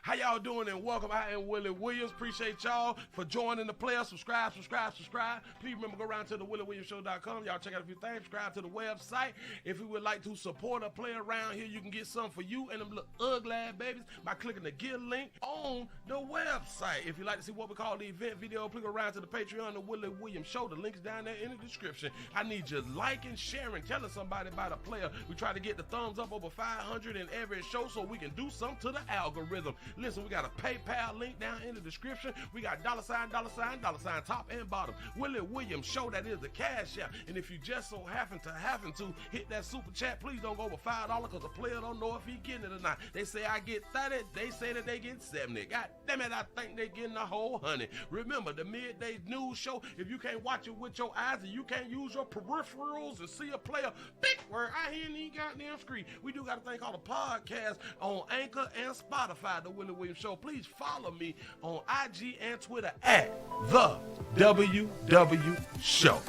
How y'all doing and welcome. I am Willie Williams. Appreciate y'all for joining the player. Subscribe. Please remember, go around to the WillieWilliamsShow.com. Y'all check out a few things. Subscribe to the website. If you would like to support a player around here, you can get something for you and them little ugly ass babies by clicking the Get link on the website. If you'd like to see what we call the event video, please go around to the Patreon, the Willie Williams Show. The link's down there in the description. I need you liking, sharing, telling somebody about a player. We try to get the thumbs up over 500 in every show so we can do something to the algorithm. Listen, we got a PayPal link down in the description. We got $, top and bottom. Willie Williams Show, that is the cash app. And if you just so happen to hit that super chat, please don't go over $5 because the player don't know if he getting it or not. They say I get 30, they say that they get 70. God damn it, I think they getting a whole 100. Remember, the midday news show, if you can't watch it with your eyes and you can't use your peripherals and see a player, big word, I hear any goddamn screen. We do got a thing called a podcast on Anchor and Spotify, the Willie Williams Show. Please follow me on IG and Twitter at the WW Show.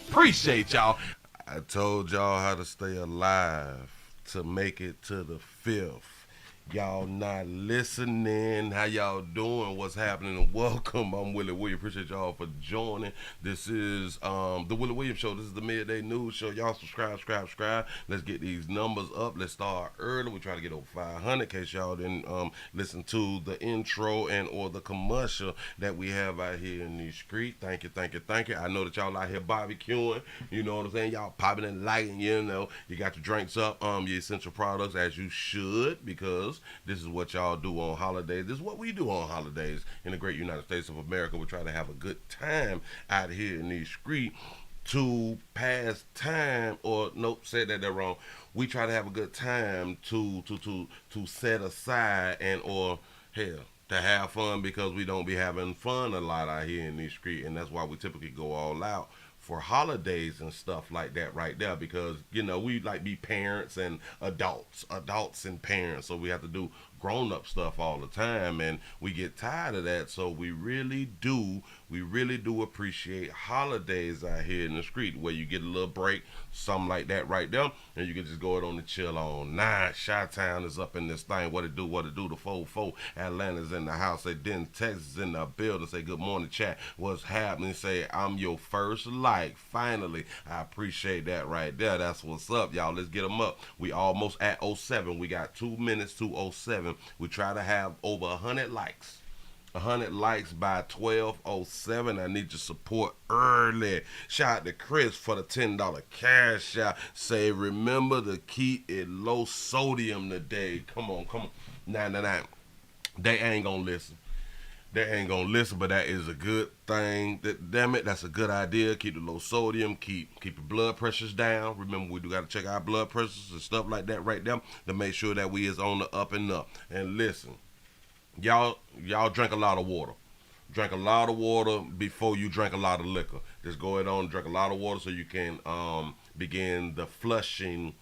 Appreciate y'all. I told y'all how to stay alive to make it to the 5th. Y'all not listening. How y'all doing? What's happening? And welcome. I'm Willie Williams. Appreciate y'all for joining. This is the Willie Williams Show. This is the midday news show. Y'all subscribe. Let's get these numbers up. Let's start early. We try to get over 500 in case y'all didn't listen to the intro and or the commercial that we have out here in the street. Thank you. I know that y'all out here barbecuing. You know what I'm saying? Y'all popping and lighting. You know, you got your drinks up, your essential products as you should, because this is what y'all do on holidays. This is what we do on holidays in the great United States of America. We try to have a good time out here in these streets to pass time, or nope, said that wrong. We try to have a good time to set aside and or hell to have fun, because we don't be having fun a lot out here in these streets, and that's why we typically go all out for holidays and stuff like that right there, because you know we like be parents and adults and parents, so we have to do grown-up stuff all the time, and we get tired of that. So we really do appreciate holidays out here in the street where you get a little break, something like that right there, and you can just go it on the chill on. Chi-Town is up in this thing. What it do, the 4-4. Atlanta's in the house. Say Denton, Texas in the building. Say good morning, chat. What's happening? Say I'm your first like. Finally, I appreciate that right there. That's what's up, y'all. Let's get them up. We almost at 07. We got 2 minutes to 07. We try to have over 100 likes. 100 likes by 12:07. I need your support early. Shout out to Chris for the $10 cash out. Say remember to keep it low sodium today. Come on. Nah. They ain't gonna listen. But that is a good thing. Damn it, that's a good idea. Keep the low sodium. Keep your blood pressures down. Remember, we do got to check our blood pressures and stuff like that right there to make sure that we is on the up and up. And listen, y'all drink a lot of water. Drink a lot of water before you drink a lot of liquor. Just go ahead on and drink a lot of water so you can begin the flushing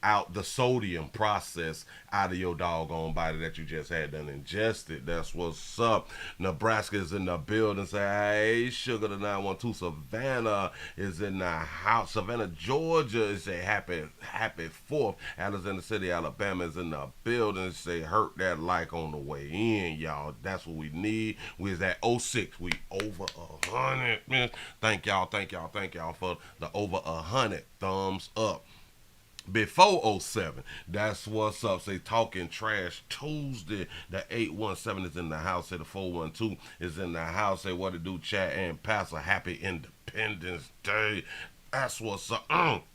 out the sodium process out of your doggone body that you just had done ingested. That's what's up. Nebraska is in the building. Say, hey, Sugar the 912. Savannah is in the house. Savannah, Georgia is a happy 4th. Alexander City, Alabama is in the building. Say, hurt that like on the way in, y'all. That's what we need. We is at 06. We over 100, man. Thank y'all for the over 100 thumbs up. before '07. That's what's up. Say Talking Trash Tuesday. The 817 is in the house. Say the 412 is in the house. Say what to do, chat and Pastor. Happy Independence Day. That's what's up.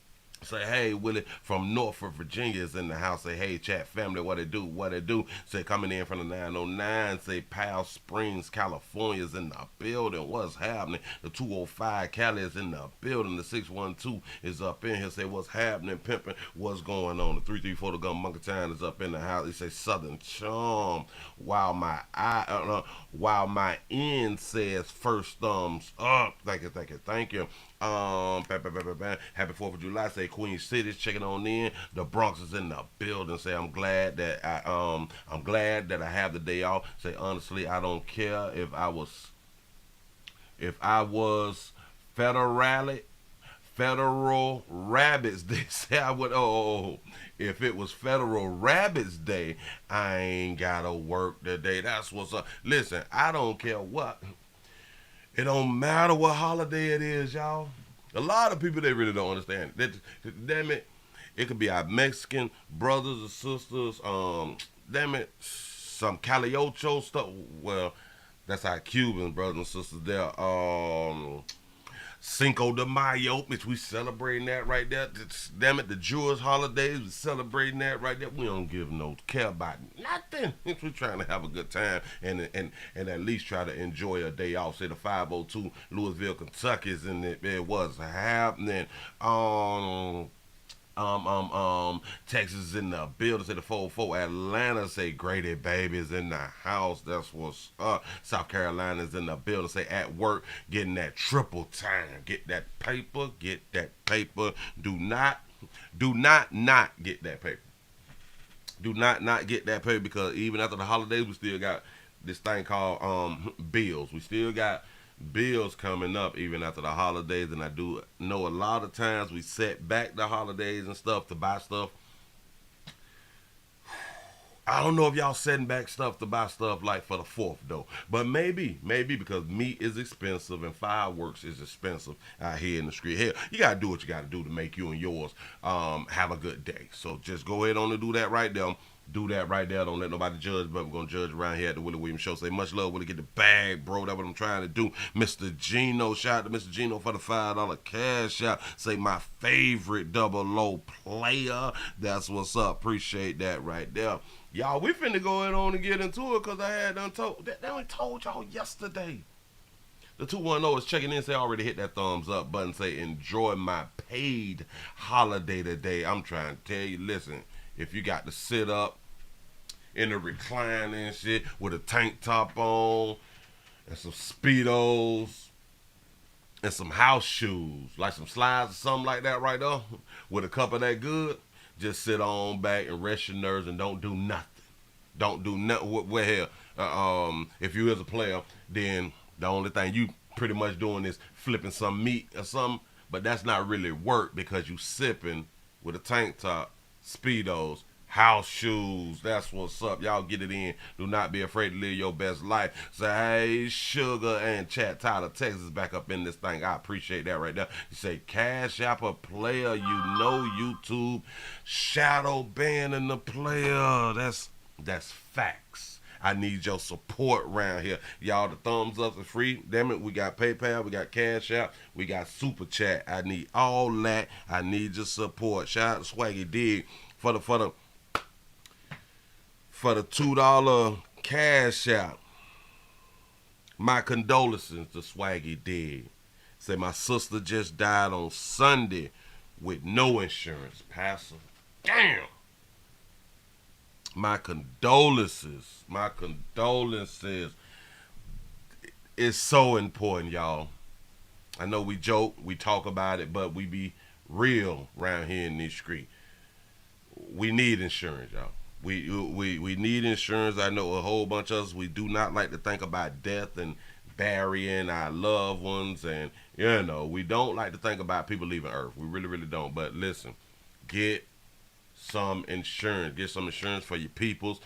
Say, hey, Willie from Norfolk, Virginia is in the house. Say, hey, chat family, what it do, what it do. Say, coming in from the 909. Say, Powell Springs, California is in the building. What's happening? The 205 Cali is in the building. The 612 is up in here. Say, what's happening, pimping? What's going on? The 334 The Gun Monkey Town is up in the house. He say, Southern Charm. While my end says first thumbs up. Thank you, thank you, thank you. Happy 4th of July. Say Queen City's checking on in. The Bronx is in the building. Say I'm glad that I have the day off. Say honestly, I don't care if I was federal rabbits. They say I would. If it was Federal Rabbits Day, I ain't gotta work today. That's what's up. Listen, I don't care what. It don't matter what holiday it is, y'all. A lot of people, they really don't understand. Damn it, it could be our Mexican brothers or sisters. Damn it, some Caliocho stuff. Well, that's our Cuban brothers and sisters there. Cinco de Mayo, which we celebrating that right there. Damn it, the Jewish holidays, we celebrating that right there. We don't give no care about nothing. We're trying to have a good time and at least try to enjoy a day off. Say the 502 Louisville, Kentucky is in it was happening. Texas in the building. Say the 404 Atlanta. Say Grady Baby's in the house. That's what's up. South Carolina's in the building. Say at work, getting that triple time. Get that paper. Get that paper. Do not get that paper. Do not get that paper, because even after the holidays, we still got this thing called bills. We still got bills coming up even after the holidays, and I do know a lot of times we set back the holidays and stuff to buy stuff. I don't know if y'all setting back stuff to buy stuff like for the 4th though, but maybe because meat is expensive and fireworks is expensive out here in the street. Hell, you gotta do what you gotta do to make you and yours have a good day. So just go ahead on and do that right there. Do that right there. Don't let nobody judge, but we're gonna judge around here at the Willie Williams Show. Say much love, Willie. Get the bag, bro. That's what I'm trying to do. Mr. Gino, shout out to Mr. Gino for the $5 cash out. Say my favorite double low player. That's what's up. Appreciate that right there. Y'all, we finna go ahead on and get into it, because I had done told. They only told y'all yesterday. The 210 is checking in. Say already hit that thumbs up button. Say enjoy my paid holiday today. I'm trying to tell you, listen, if you got to sit up in a recline and shit with a tank top on and some Speedos and some house shoes, like some slides or something like that right there, with a cup of that good, just sit on back and rest your nerves and don't do nothing. Don't do nothing. Well, hell, if you is a player, then the only thing you pretty much doing is flipping some meat or something, but that's not really work, because you sipping with a tank top, Speedos, house shoes. That's what's up. Y'all get it in. Do not be afraid to live your best life. Say, hey, Sugar and Chat Tyler, Texas back up in this thing. I appreciate that right there. You say, Cash App a player. You know YouTube. Shadow banning the player. That's facts. I need your support around here. Y'all, the thumbs ups are free. Damn it, we got PayPal, we got Cash App, we got Super Chat. I need all that. I need your support. Shout out to Swaggy Dig for the $2 Cash App. My condolences to Swaggy Dig. Say my sister just died on Sunday with no insurance. Pastor, damn. My condolences. My condolences. It's so important, y'all. I know we joke, we talk about it, but we be real around here in these streets. We need insurance, y'all. We need insurance. I know a whole bunch of us, we do not like to think about death and burying our loved ones, and we don't like to think about people leaving Earth. We really, really don't. But listen, get some insurance. Get some insurance for your peoples.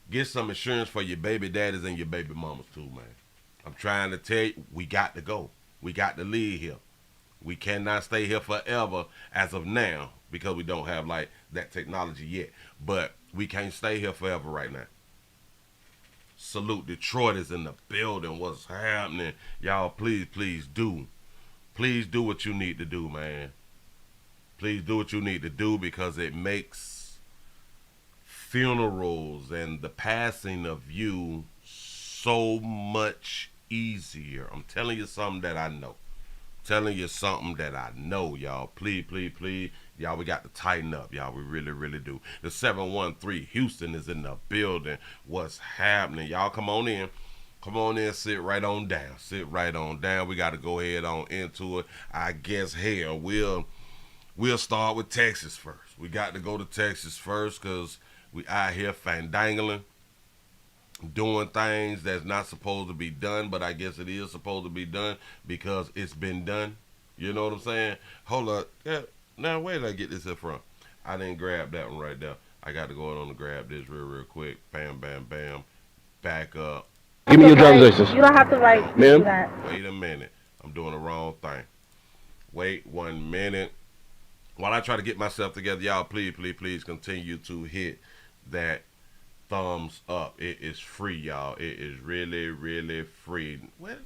Get some insurance for your baby daddies and your baby mamas too, man. I'm trying to tell you, we got to go. We got to leave here. We cannot stay here forever as of now because we don't have like that technology yet. But we can't stay here forever right now. Salute. Detroit is in the building. What's happening? Y'all, please do. Please do what you need to do, man. Please do what you need to do because it makes funerals and the passing of you so much easier. I'm telling you something that I know. Y'all. Please. Y'all, we got to tighten up, y'all. We really do. The 713 Houston is in the building. What's happening? Y'all, come on in. Sit right on down. We got to go ahead on into it. I guess, hell, we'll start with Texas first. We got to go to Texas first because we out here fandangling, doing things that's not supposed to be done, but I guess it is supposed to be done because it's been done. You know what I'm saying? Hold up. Yeah. Now, where did I get this here from? I didn't grab that one right there. I got to go on to grab this real quick. Bam. Back up. Give me your driver's license. You don't have to write that. Wait a minute. I'm doing the wrong thing. Wait 1 minute. While I try to get myself together, y'all, please continue to hit that thumbs up. It is free, y'all. It is really free. Where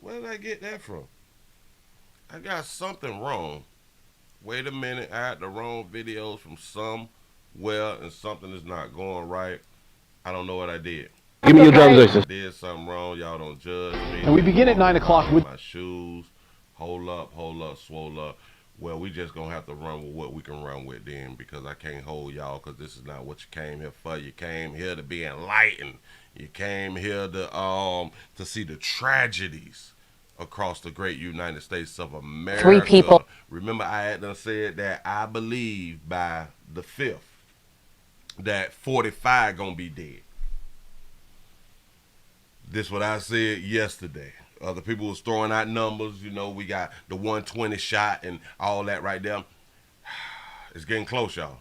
did I get that from? I got something wrong. Wait a minute. I had the wrong videos from somewhere and something is not going right. I don't know what I did. Give me your driver's license. I did something wrong. Y'all don't judge me. And we begin at 9 o'clock with my shoes. Hold up, swole up. Well, we just gonna have to run with what we can run with then, because I can't hold y'all, because this is not what you came here for. You came here to be enlightened. You came here to see the tragedies across the great United States of America. 3 people. Remember, I had done said that I believe by the 5th that 45 gonna be dead. This what I said yesterday. Other people was throwing out numbers. You know, we got the 120 shot and all that right there. It's getting close, y'all.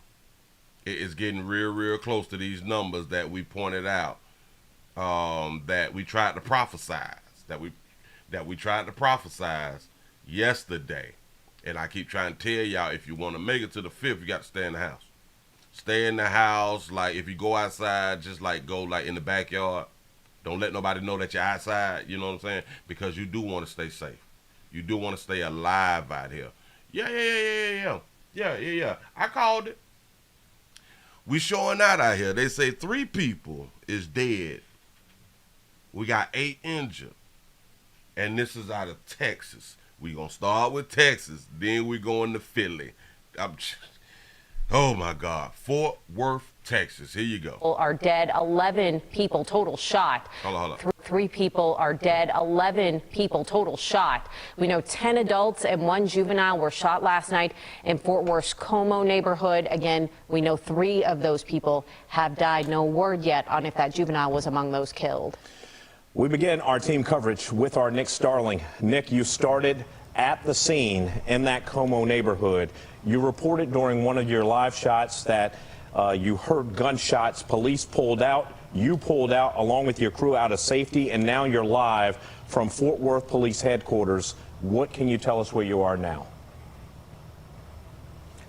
It's getting real close to these numbers that we pointed out, that we tried to prophesize, that we tried to prophesize yesterday. And I keep trying to tell y'all, if you want to make it to the 5th, you got to stay in the house. Stay in the house. Like, if you go outside, just like go like in the backyard. Don't let nobody know that you're outside, you know what I'm saying? Because you do want to stay safe. You do want to stay alive out here. Yeah. I called it. We showing out here. They say 3 people is dead. We got 8 injured. And this is out of Texas. We gonna start with Texas. Then we going to Philly. Oh my God. Fort Worth, Texas. Here you go. Are dead. 11 people total shot. Hold on. 3 people are dead. 11 people total shot. We know 10 adults and 1 juvenile were shot last night in Fort Worth's Como neighborhood. Again, we know 3 of those people have died. No word yet on if that juvenile was among those killed. We begin our team coverage with our Nick Starling. Nick, you started at the scene in that Como neighborhood. You reported during one of your live shots that you heard gunshots. Police pulled out. You pulled out along with your crew out of safety, and now you're live from Fort Worth Police Headquarters. What can you tell us where you are now?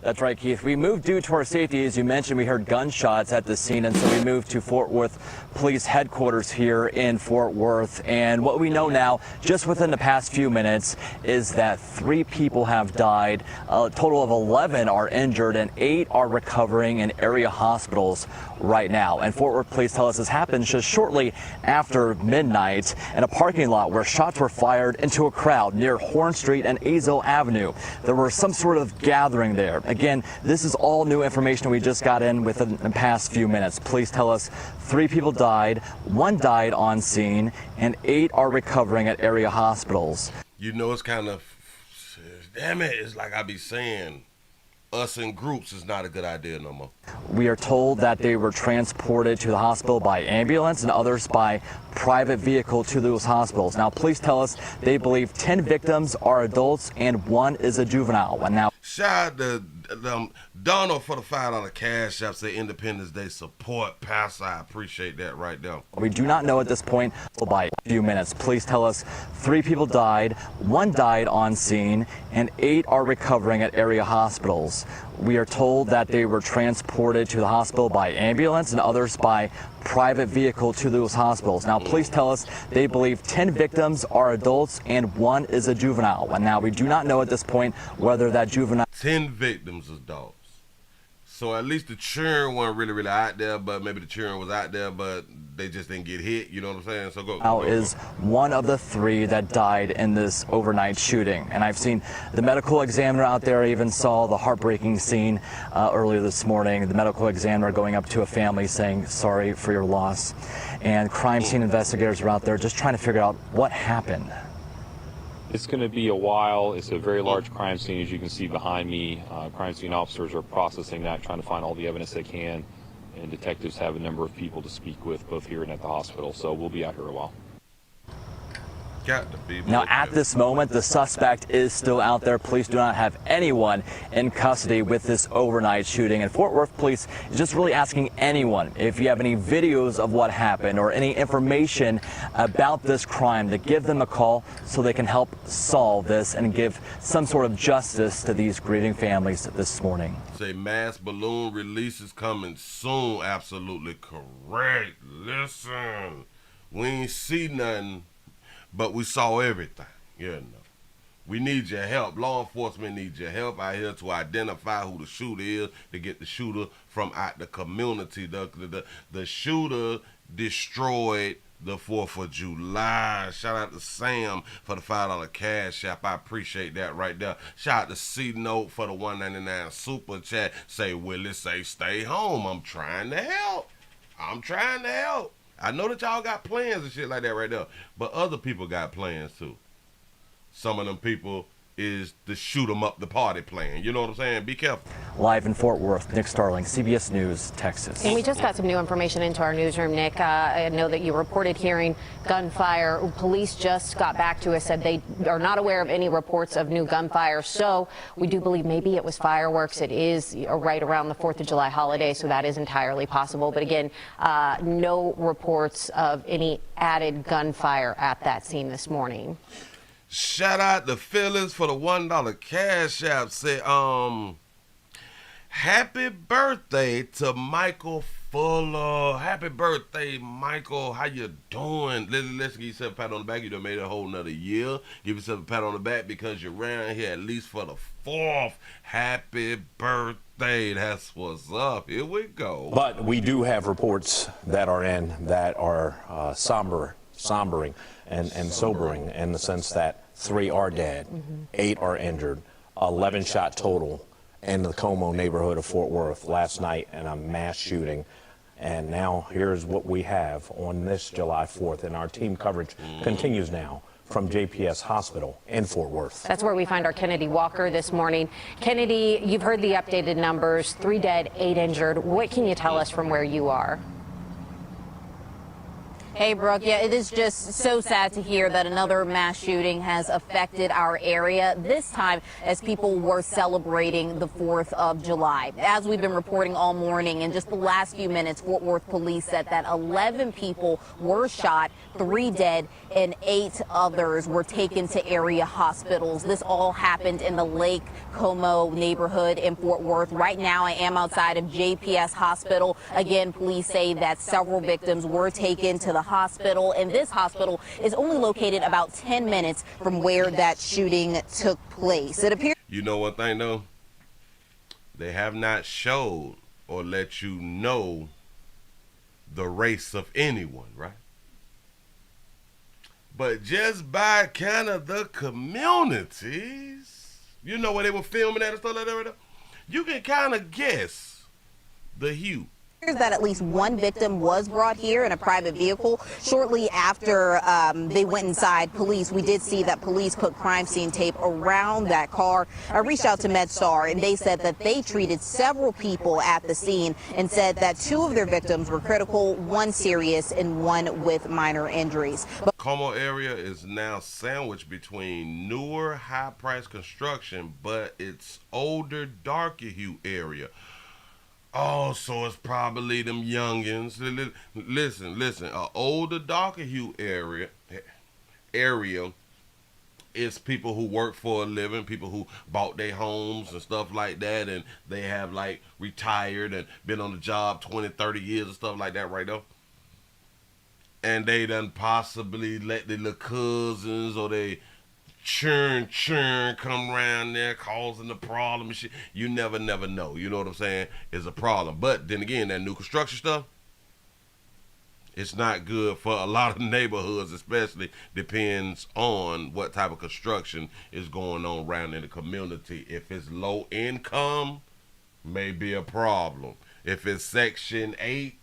That's right, Keith. We moved due to our safety. As you mentioned, we heard gunshots at the scene, and so we moved to Fort Worth Police Headquarters here in Fort Worth. And what we know now, just within the past few minutes, is that 3 people have died. A total of 11 are injured, and 8 are recovering in area hospitals right now. And Fort Worth police tell us this happened just shortly after midnight in a parking lot where shots were fired into a crowd near Horn Street and Azo Avenue. There was some sort of gathering there. Again, this is all new information we just got in within the past few minutes. Police tell us 3 people died, 1 died on scene, and 8 are recovering at area hospitals. You know, it's kind of, damn it, it's like I be saying, us in groups is not a good idea no more. We are told that they were transported to the hospital by ambulance and others by private vehicle to those hospitals. Now, police tell us they believe 10 victims are adults and 1 is a juvenile. And now, shout out to Donald for the $5 cash app say Independence Day support. Pastor, I appreciate that right there. We do not know at this point. By a few minutes, police tell us 3 people died, 1 died on scene, and 8 are recovering at area hospitals. We are told that they were transported to the hospital by ambulance and others by private vehicle to those hospitals. Now, police tell us they believe 10 victims are adults and 1 is a juvenile. And now we do not know at this point whether that juvenile 10 victims adults. So at least the children weren't really out there, but maybe the children was out there, but they just didn't get hit. You know what I'm saying? So go. is one of the 3 that died in this overnight shooting. And I've seen the medical examiner out there. I even saw the heartbreaking scene earlier this morning. The medical examiner going up to a family saying, sorry for your loss. And crime scene investigators are out there just trying to figure out what happened. It's going to be a while. It's a very large crime scene, as you can see behind me. Crime scene officers are processing that, trying to find all the evidence they can, and detectives have a number of people to speak with, both here and at the hospital. So we'll be out here a while. Got to be. Now, at this moment, the suspect is still out there. Police do not have anyone in custody with this overnight shooting. And Fort Worth Police is just really asking anyone, if you have any videos of what happened or any information about this crime, to give them a call so they can help solve this and give some sort of justice to these grieving families this morning. Say mass balloon release is coming soon. Absolutely correct. Listen, we ain't see nothing, but we saw everything. You know, we need your help. Law enforcement needs your help out here to identify who the shooter is, to get the shooter from out the community. The shooter destroyed the 4th of July. Shout out to Sam for the $5 cash app. I appreciate that right there. Shout out to C-Note for the $1.99 super chat. Say, Willie, say, stay home. I'm trying to help. I'm trying to help. I know that y'all got plans and shit like that right there, but other people got plans too. Some of them people is the shoot 'em up the party plan. You know what I'm saying? Be careful. Live in Fort Worth, Nick Starling, CBS News, Texas. And we just got some new information into our newsroom, Nick. I know that you reported hearing gunfire. Police just got back to us, said they are not aware of any reports of new gunfire. So we do believe maybe it was fireworks. It is right around the 4th of July holiday, so that is entirely possible. But again, no reports of any added gunfire at that scene this morning. Shout out to Phyllis for the $1 cash app. Say, happy birthday to Michael Fuller. Happy birthday, Michael. How you doing? Let's give yourself a pat on the back. You done made a whole nother year. Give yourself a pat on the back because you're around here at least for the 4th. Happy birthday. That's what's up. Here we go. But we do have reports that are in that are sombering and sobering, in the sense that 3 are dead, 8 are injured, 11 shot total in the Como neighborhood of Fort Worth last night in a mass shooting. And now here's what we have on this July 4th, and our team coverage continues now from JPS Hospital in Fort Worth. That's where we find our Kennedy Walker this morning. Kennedy, you've heard the updated numbers, 3 dead, 8 injured. What can you tell us from where you are? Hey, Brooke. Yeah, it is just so sad to hear that another mass shooting has affected our area, this time as people were celebrating the 4th of July. As we've been reporting all morning, in just the last few minutes, Fort Worth police said that 11 people were shot, 3 dead, and 8 others were taken to area hospitals. This all happened in the Lake Como neighborhood in Fort Worth. Right now, I am outside of JPS Hospital. Again, police say that several victims were taken to the hospital, and this hospital is only located about 10 minutes from where that shooting took place. It appears. You know one thing though? They have not showed or let you know the race of anyone, right? But just by kind of the communities, you know where they were filming at and stuff like that, right there? You can kind of guess the hue that at least one victim was brought here in a private vehicle. Shortly after they went inside, we did see that police put crime scene tape around that car. I reached out to MedStar, and they said that they treated several people at the scene and said that 2 of their victims were critical, 1 serious, and 1 with minor injuries. Como area is now sandwiched between newer, high-priced construction, but it's older, darker hue area. Oh, so it's probably them youngins. Listen. An older, darker hue area is people who work for a living, people who bought their homes and stuff like that, and they have like retired and been on the job 20, 30 years and stuff like that right now. And they done possibly let their little cousins or they churn come around there causing the problem and shit. You never know. You know what I'm saying? It's a problem. But then again, that new construction stuff, it's not good for a lot of neighborhoods, especially depends on what type of construction is going on around in the community. If it's low income, may be a problem. If it's Section 8,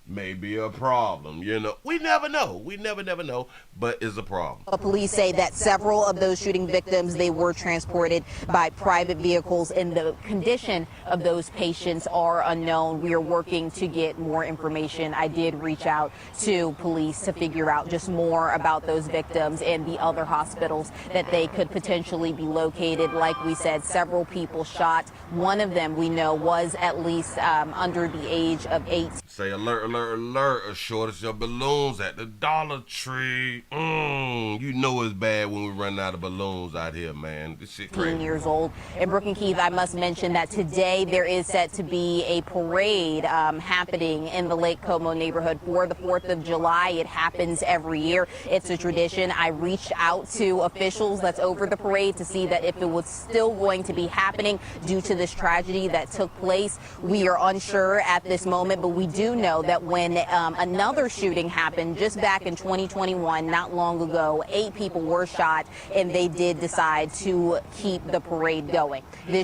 may be a problem. You know, we never know. We never know, but it's a problem. Police say that several of those shooting victims, they were transported by private vehicles, and the condition of those patients are unknown. We are working to get more information. I did reach out to police to figure out just more about those victims and the other hospitals that they could potentially be located. Like we said, several people shot. One of them we know was at least under the age of 8. Say alert, a shortage of balloons at the Dollar Tree. You know it's bad when we run out of balloons out here, man. This shit crazy. 15 years old. And Brooke and Keith, I must mention that today there is set to be a parade happening in the Lake Como neighborhood for the 4th of July. It happens every year. It's a tradition. I reached out to officials that's over the parade to see that if it was still going to be happening due to this tragedy that took place. We are unsure at this moment, but we do know that when another shooting happened just back in 2021, not long ago, 8 people were shot, and they did decide to keep the parade going.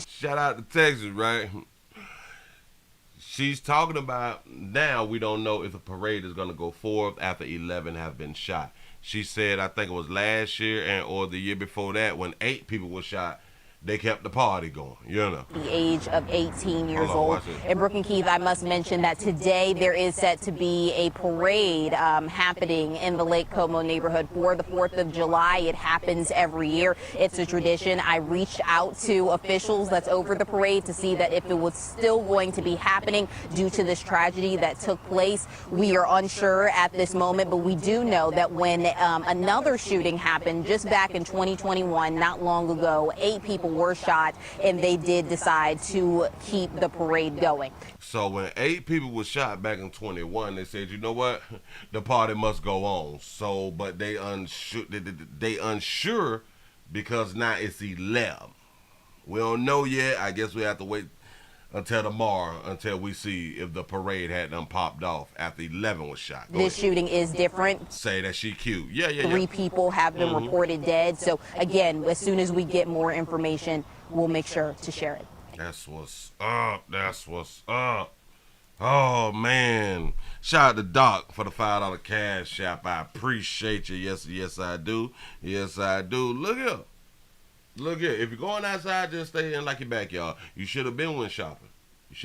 Shout out to Texas, right? She's talking about now we don't know if the parade is going to go forth after 11 have been shot. She said, I think it was last year or the year before that, when 8 people were shot, they kept the party going, you know. The age of 18 years old. And Brooke and Keith, I must mention that today there is set to be a parade happening in the Lake Como neighborhood for the 4th of July. It happens every year. It's a tradition. I reached out to officials that's over the parade to see that if it was still going to be happening due to this tragedy that took place. We are unsure at this moment, but we do know that when another shooting happened just back in 2021, not long ago, 8 people were shot, and they did decide to keep the parade going. So when 8 people were shot back in 21, they said, you know what, the party must go on. So, but they unsure because now it's 11. We don't know yet. I guess we have to wait until tomorrow until we see if the parade had done popped off after 11 was shot. This shooting is different. Say that she cute. Yeah. 3 people have been reported dead. So again, as soon as we get more information, we'll make sure to share it. That's what's up. Oh man. Shout out to Doc for the $5 cash app. I appreciate you. Yes I do. Look here, if you're going outside, just stay in like your backyard. You should have been went shopping. You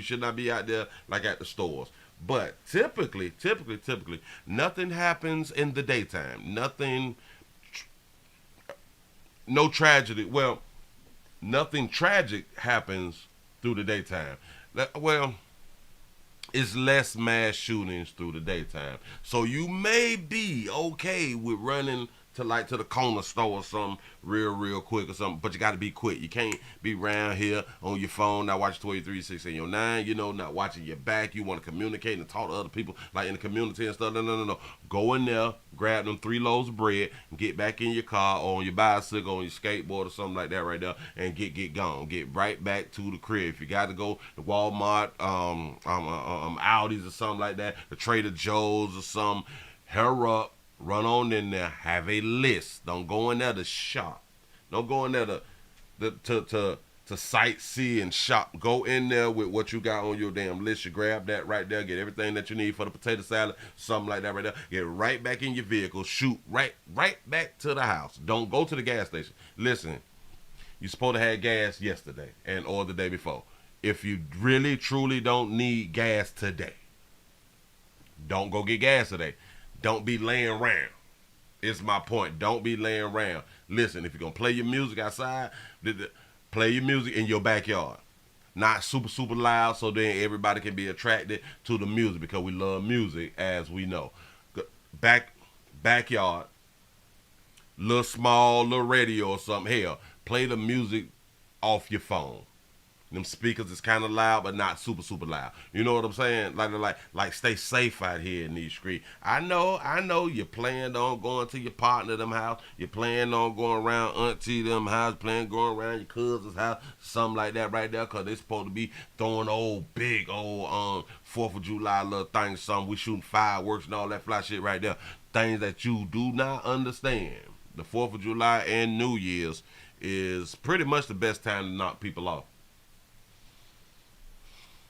should not be out there like at the stores. But typically, nothing happens in the daytime. No tragedy. Well, nothing tragic happens through the daytime. Well, it's less mass shootings through the daytime. So you may be okay with running to the corner store or something real quick or something, but you got to be quick. You can't be around here on your phone, not watching 23/6 and 9, not watching your back. You want to communicate and talk to other people like in the community and stuff. No. Go in there, grab them 3 loaves of bread, and get back in your car or on your bicycle or on your skateboard or something like that right there, and get gone. Get right back to the crib. If you got to go to Walmart, Aldi's or something like that, the Trader Joe's or something, hurry up. Run on in there. Have a list. Don't go in there to shop. Don't go in there to to sightsee and shop. Go in there with what you got on your damn list. You grab that right there, get everything that you need for the potato salad, something like that right there. Get right back in your vehicle, shoot right back to the house. Don't go to the gas station. Listen, you're supposed to have gas yesterday or the day before. If you really, truly don't need gas today, don't go get gas today. Don't be laying around. It's my point. Don't be laying around. Listen, if you're going to play your music outside, play your music in your backyard. Not super, super loud so then everybody can be attracted to the music because we love music, as we know. Backyard, little radio or something. Hell, play the music off your phone. Them speakers is kind of loud, but not super, super loud. You know what I'm saying? Like stay safe out here in these streets. I know you planned on going to your partner them house. You planned on going around auntie them house. Going around your cousin's house. Something like that right there, because they supposed to be throwing big 4th of July little things. Something we shooting fireworks and all that fly shit right there. Things that you do not understand. The 4th of July and New Year's is pretty much the best time to knock people off.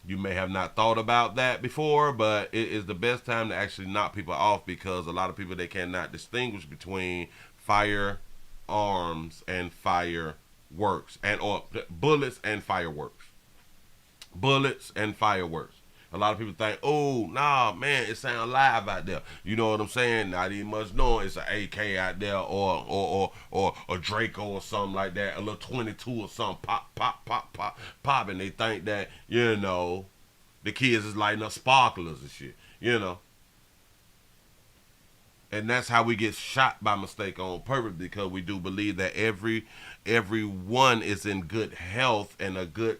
You may have not thought about that before, but it is the best time to actually knock people off, because a lot of people, they cannot distinguish between firearms and fireworks, or bullets and fireworks. Bullets and fireworks. A lot of people think, oh, nah, man, it sounds live out there. You know what I'm saying? Not even much knowing it's an AK out there or a Draco or something like that, a little 22 or something, pop, and they think that, you know, the kids is lighting up sparklers and shit, you know. And that's how we get shot by mistake on purpose, because we do believe that everyone is in good health and a good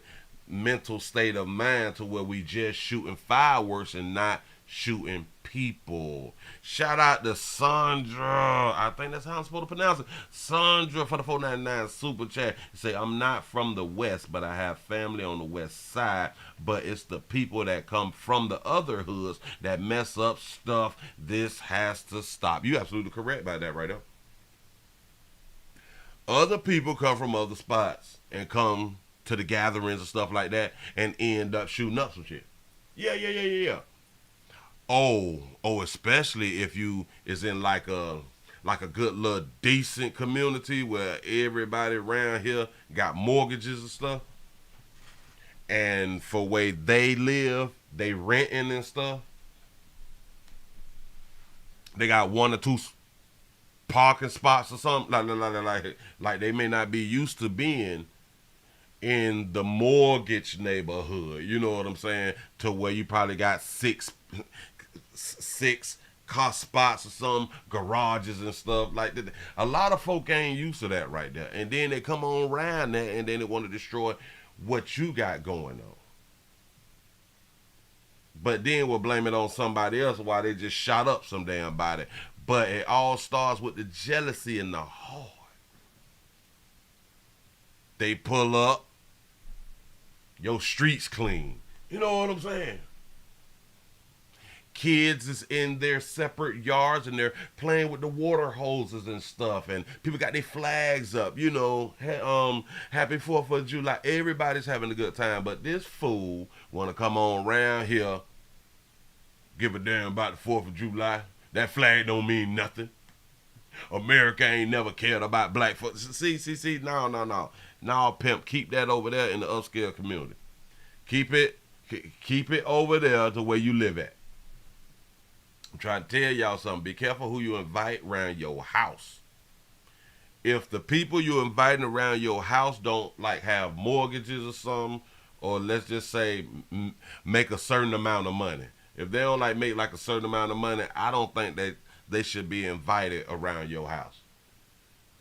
mental state of mind to where we just shooting fireworks and not shooting people. Shout out to Sandra. I think that's how I'm supposed to pronounce it. Sandra for the 499 super chat. Say, I'm not from the West, but I have family on the West side. But it's the people that come from the other hoods that mess up stuff. This has to stop. You absolutely correct by that right there. Other people come from other spots and come to the gatherings and stuff like that and end up shooting up some shit. Yeah. Oh, especially if you is in like a good little decent community where everybody around here got mortgages and stuff. And for way they live, they renting and stuff. They got 1 or 2 parking spots or something. Like they may not be used to being in the mortgage neighborhood, you know what I'm saying, to where you probably got six car spots or some garages and stuff like that. A lot of folk ain't used to that right there, and then they come on around there and then they want to destroy what you got going on, but then we'll blame it on somebody else while they just shot up some damn body. But it all starts with the jealousy in the heart. They pull up, your streets clean. You know what I'm saying? Kids is in their separate yards and they're playing with the water hoses and stuff, and people got their flags up, you know. Happy 4th of July. Everybody's having a good time, but this fool want to come on around here, give a damn about the 4th of July. That flag don't mean nothing. America ain't never cared about black folks. See, no. No, pimp, keep that over there in the upscale community. Keep it over there to where you live at. I'm trying to tell y'all something. Be careful who you invite around your house. If the people you inviting around your house don't like have mortgages or something, or let's just say make a certain amount of money. If they don't like make like a certain amount of money, I don't think that they should be invited around your house.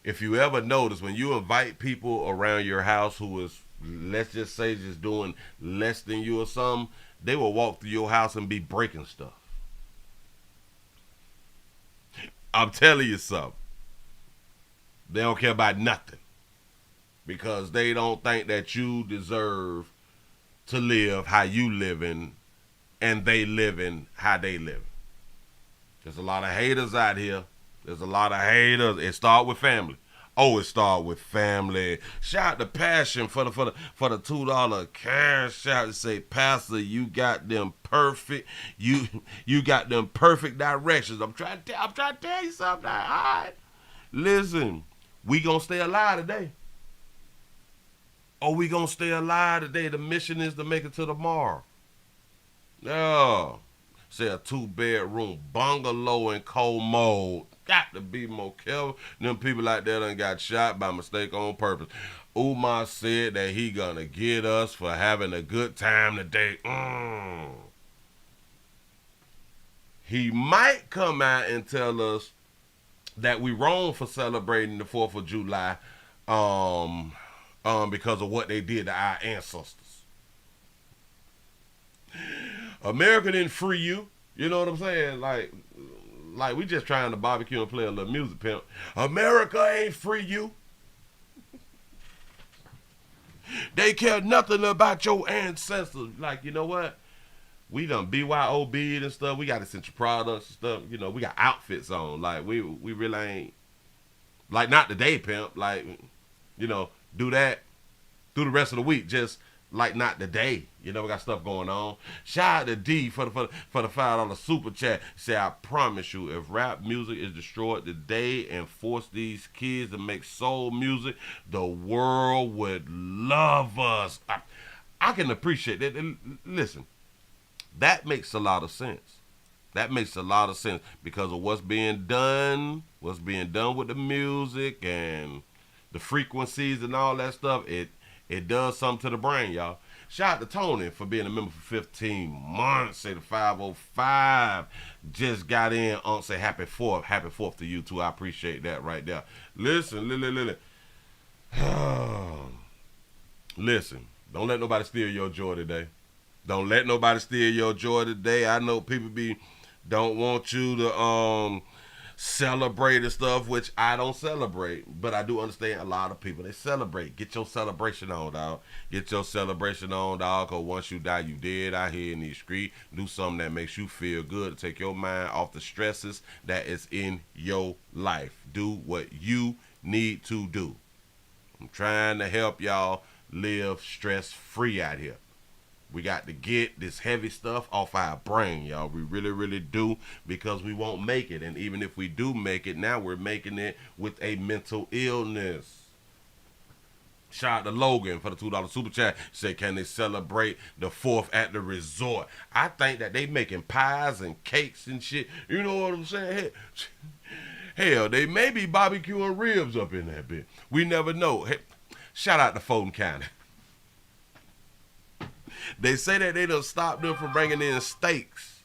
If you ever notice, when you invite people around your house who is, let's just say, just doing less than you or something, they will walk through your house and be breaking stuff. I'm telling you something. They don't care about nothing, because they don't think that you deserve to live how you living and they living how they living. There's a lot of haters out here. There's a lot of haters. It start with family. Always start with family. Shout out to Passion for the $2 cash out to say, Pastor, you got them perfect. You got them perfect directions. I'm trying to tell you something. All right. Listen, we gonna stay alive today. We gonna stay alive today. The mission is to make it to tomorrow. No. Say a 2-bedroom bungalow in Como. Got to be more careful. Them people like that done got shot by mistake on purpose. Umar said that he gonna get us for having a good time today. He might come out and tell us that we wrong for celebrating the 4th of July because of what they did to our ancestors. America didn't free you. You know what I'm saying? Like we just trying to barbecue and play a little music, pimp. America ain't free you. They care nothing about your ancestors. Like, you know what? We done BYOB'd and stuff. We got essential products and stuff. You know, we got outfits on. Like, we really ain't, like, not today, pimp. Like, you know, do that through the rest of the week. Just like not today. You know, we got stuff going on. Shout out to D for the $5 super chat. Say, I promise you, if rap music is destroyed today and force these kids to make soul music, the world would love us. I can appreciate that. Listen, that makes a lot of sense. That makes a lot of sense because of what's being done with the music and the frequencies and all that stuff. It does something to the brain, y'all. Shout out to Tony for being a member for 15 months. Say the 505 just got in. Say happy 4th. Happy 4th to you too. I appreciate that right there. Listen. Listen. Don't let nobody steal your joy today. Don't let nobody steal your joy today. I know people don't want you to celebrate and stuff, which I don't celebrate, but I do understand a lot of people, they celebrate. Get your celebration on, dog. Get your celebration on, dog, because once you die, you dead out here in these streets. Do something that makes you feel good to take your mind off the stresses that is in your life. Do what you need to do. I'm trying to help y'all live stress-free out here. We got to get this heavy stuff off our brain, y'all. We really, really do, because we won't make it. And even if we do make it, now we're making it with a mental illness. Shout out to Logan for the $2 super chat. Say, can they celebrate the 4th at the resort? I think that they making pies and cakes and shit. You know what I'm saying? Hell, they may be barbecuing ribs up in that bit. We never know. Hey, shout out to Fulton County. They say that they done stopped them from bringing in steaks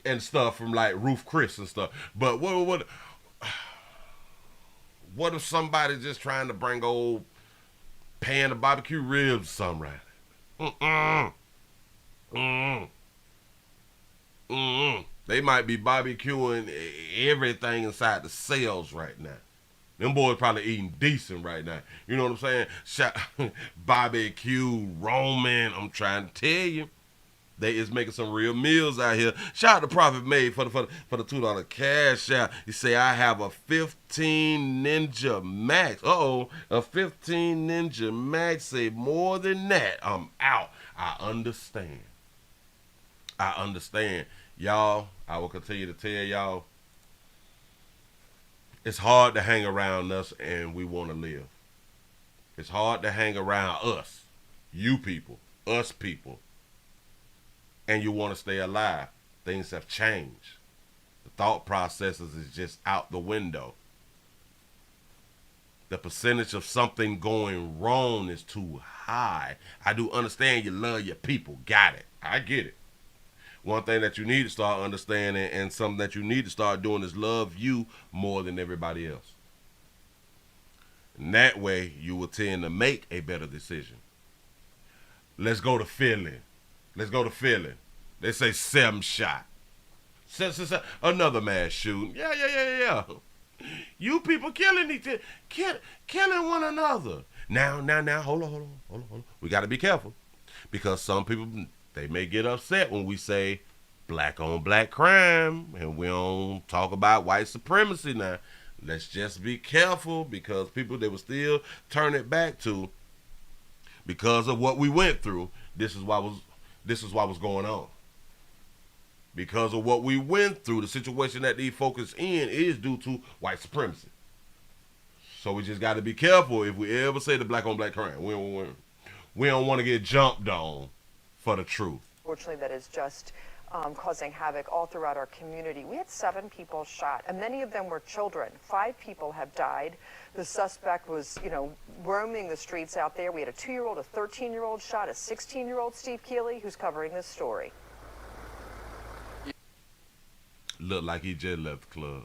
and stuff from like Roof Chris and stuff. But what if somebody just trying to bring old pan of barbecue ribs or something right? They might be barbecuing everything inside the cells right now. Them boys probably eating decent right now. You know what I'm saying? Barbecue, Roman. I'm trying to tell you. They is making some real meals out here. Shout out to Prophet Made for the $2 cash out. You say, I have a 15 Ninja Max. A 15 Ninja Max. Say, more than that, I'm out. I understand. Y'all, I will continue to tell y'all, it's hard to hang around us and we want to live. It's hard to hang around us, you people, us people, and you want to stay alive. Things have changed. The thought processes is just out the window. The percentage of something going wrong is too high. I do understand you love your people. Got it. I get it. One thing that you need to start understanding and something that you need to start doing is love you more than everybody else. And that way you will tend to make a better decision. Let's go to Philly. They say 7 shot. Another mass shooting. Yeah. You people killing each other. Killing one another. Now, hold on. We got to be careful. Because some people, they may get upset when we say black on black crime and we don't talk about white supremacy now. let's just be careful, because people they will still turn it back to, because of what we went through. This is what was going on. Because of what we went through, the situation that these folks in is due to white supremacy. So we just got to be careful if we ever say the black on black crime. We don't want to get jumped on for the truth. Fortunately, that is just causing havoc all throughout our community. We had 7 people shot, and many of them were children. 5 people have died. The suspect was, roaming the streets out there. We had a 2-year-old, a 13-year-old shot, a 16-year-old, Steve Keeley, who's covering this story. Looked like he just left the club.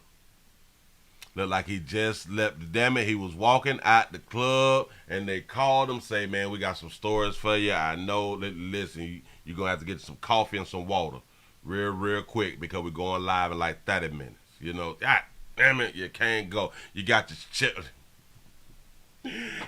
Looked like he just left. Damn it, he was walking out the club, and they called him, say, man, we got some stories for you. I know, listen, you're going to have to get some coffee and some water real quick, because we're going live in like 30 minutes. God damn it, you can't go. You got your chip.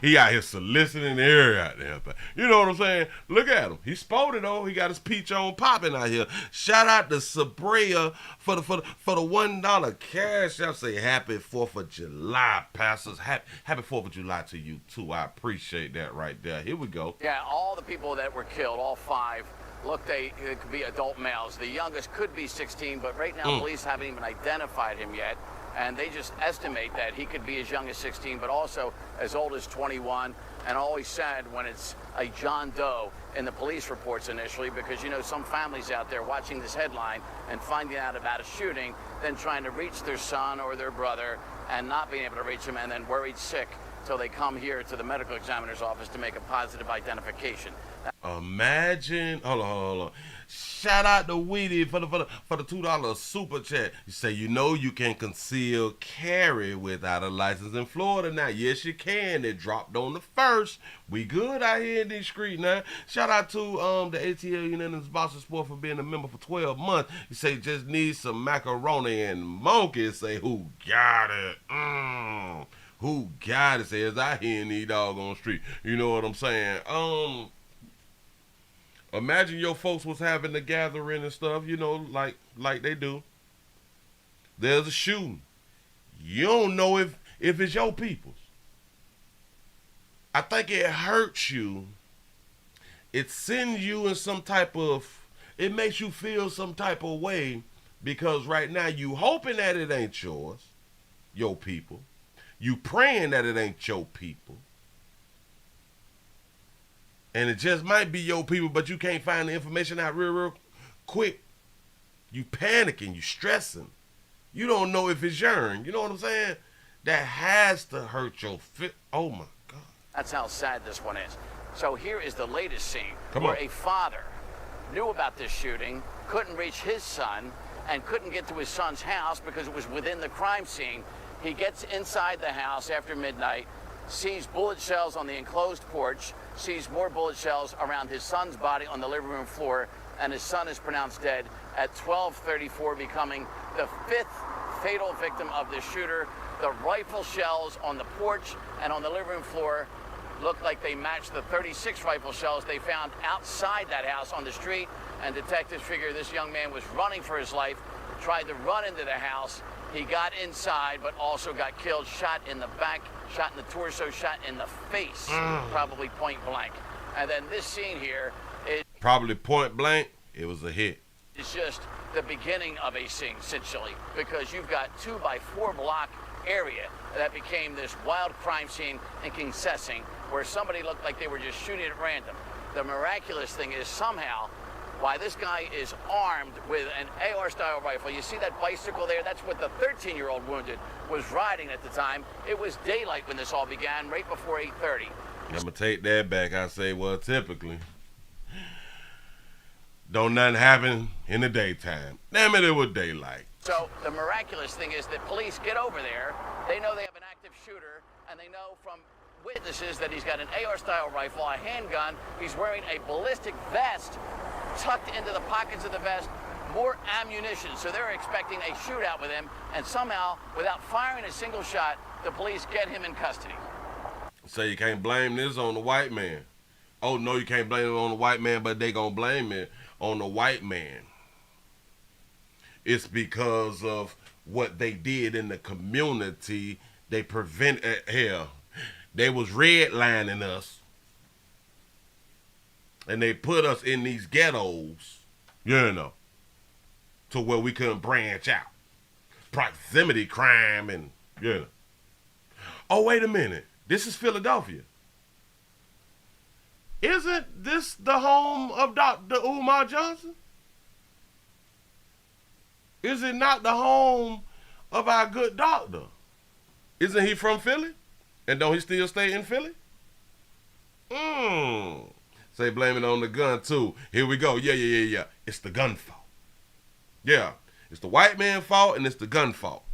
He out here soliciting the area out there. You know what I'm saying? Look at him. He's sporty though. He got his peach on popping out here. Shout out to Sabrea for the $1 cash. I'll say happy 4th of July, pastors. Happy 4th of July to you too. I appreciate that right there. Here we go. Yeah, all the people that were killed, all 5, it could be adult males. The youngest could be 16, but right now police haven't even identified him yet. And they just estimate that he could be as young as 16, but also as old as 21. And always sad when it's a John Doe in the police reports initially, because some families out there watching this headline and finding out about a shooting, then trying to reach their son or their brother and not being able to reach him, and then worried sick till they come here to the medical examiner's office to make a positive identification. Imagine, hold on. Shout out to Willie for the $2 super chat. You say, you can conceal carry without a license in Florida now. Yes, you can. It dropped on the 1st. We good out here in these streets now. Shout out to the ATL Unanimous Boston Sport for being a member for 12 months. You say, just need some macaroni and monkey. Say, who got it? Who got it? Says out here in these doggone street. You know what I'm saying? Imagine your folks was having the gathering and stuff, like they do. There's a shooting. You don't know if it's your people's. I think it hurts you. It sends you in some type of, it makes you feel some type of way, because right now you hoping that it ain't your people. You praying that it ain't your people. And it just might be your people, but you can't find the information out real quick. You panicking, you stressing. You don't know if it's yours. You know what I'm saying? That has to hurt your fit. Oh my God. That's how sad this one is. So here is the latest scene where a father knew about this shooting, couldn't reach his son, and couldn't get to his son's house because it was within the crime scene. He gets inside the house after midnight, sees bullet shells on the enclosed porch, sees more bullet shells around his son's body on the living room floor, and his son is pronounced dead at 12:34, becoming the 5th fatal victim of this shooter. The rifle shells on the porch and on the living room floor looked like they matched the 36 rifle shells they found outside that house on the street, and detectives figure this young man was running for his life, tried to run into the house. He got inside, but also got killed, shot in the back, shot in the torso, shot in the face, probably point blank. And then this scene here is probably point blank. It was a hit. It's just the beginning of a scene, essentially, because you've got 2x4 block area that became this wild crime scene in Kingsessing, where somebody looked like they were just shooting at random. The miraculous thing is somehow, why this guy is armed with an AR-style rifle. You see that bicycle there? That's what the 13-year-old wounded was riding at the time. It was daylight when this all began, right before 8:30. I'm going to take that back. I say, well, typically, don't nothing happen in the daytime. Damn it, it was daylight. So the miraculous thing is that police get over there. They know they have an active shooter, and they know from witnesses that he's got an AR-style rifle, a handgun. He's wearing a ballistic vest tucked into the pockets of the vest, more ammunition. So they're expecting a shootout with him, and somehow, without firing a single shot, the police get him in custody. So you can't blame this on the white man. Oh, no, you can't blame it on the white man, but they gonna blame it on the white man. It's because of what they did in the community. They hell, they was redlining us, and they put us in these ghettos, you know, to where we couldn't branch out. Proximity crime and, you know. Oh, wait a minute. This is Philadelphia. Isn't this the home of Dr. Umar Johnson? Is it not the home of our good doctor? Isn't he from Philly? And don't he still stay in Philly? Say blame it on the gun too. Here we go. Yeah. It's the gun fault. Yeah. It's the white man fault and it's the gun fault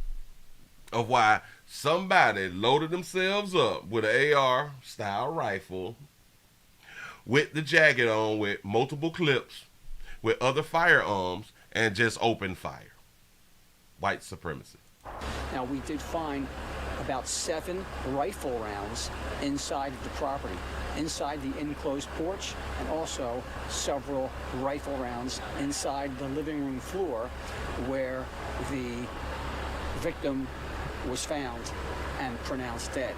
of why somebody loaded themselves up with an AR style rifle with the jacket on with multiple clips with other firearms and just opened fire. White supremacy. Now, we did find about 7 rifle rounds inside of the property, inside the enclosed porch, and also several rifle rounds inside the living room floor where the victim was found and pronounced dead.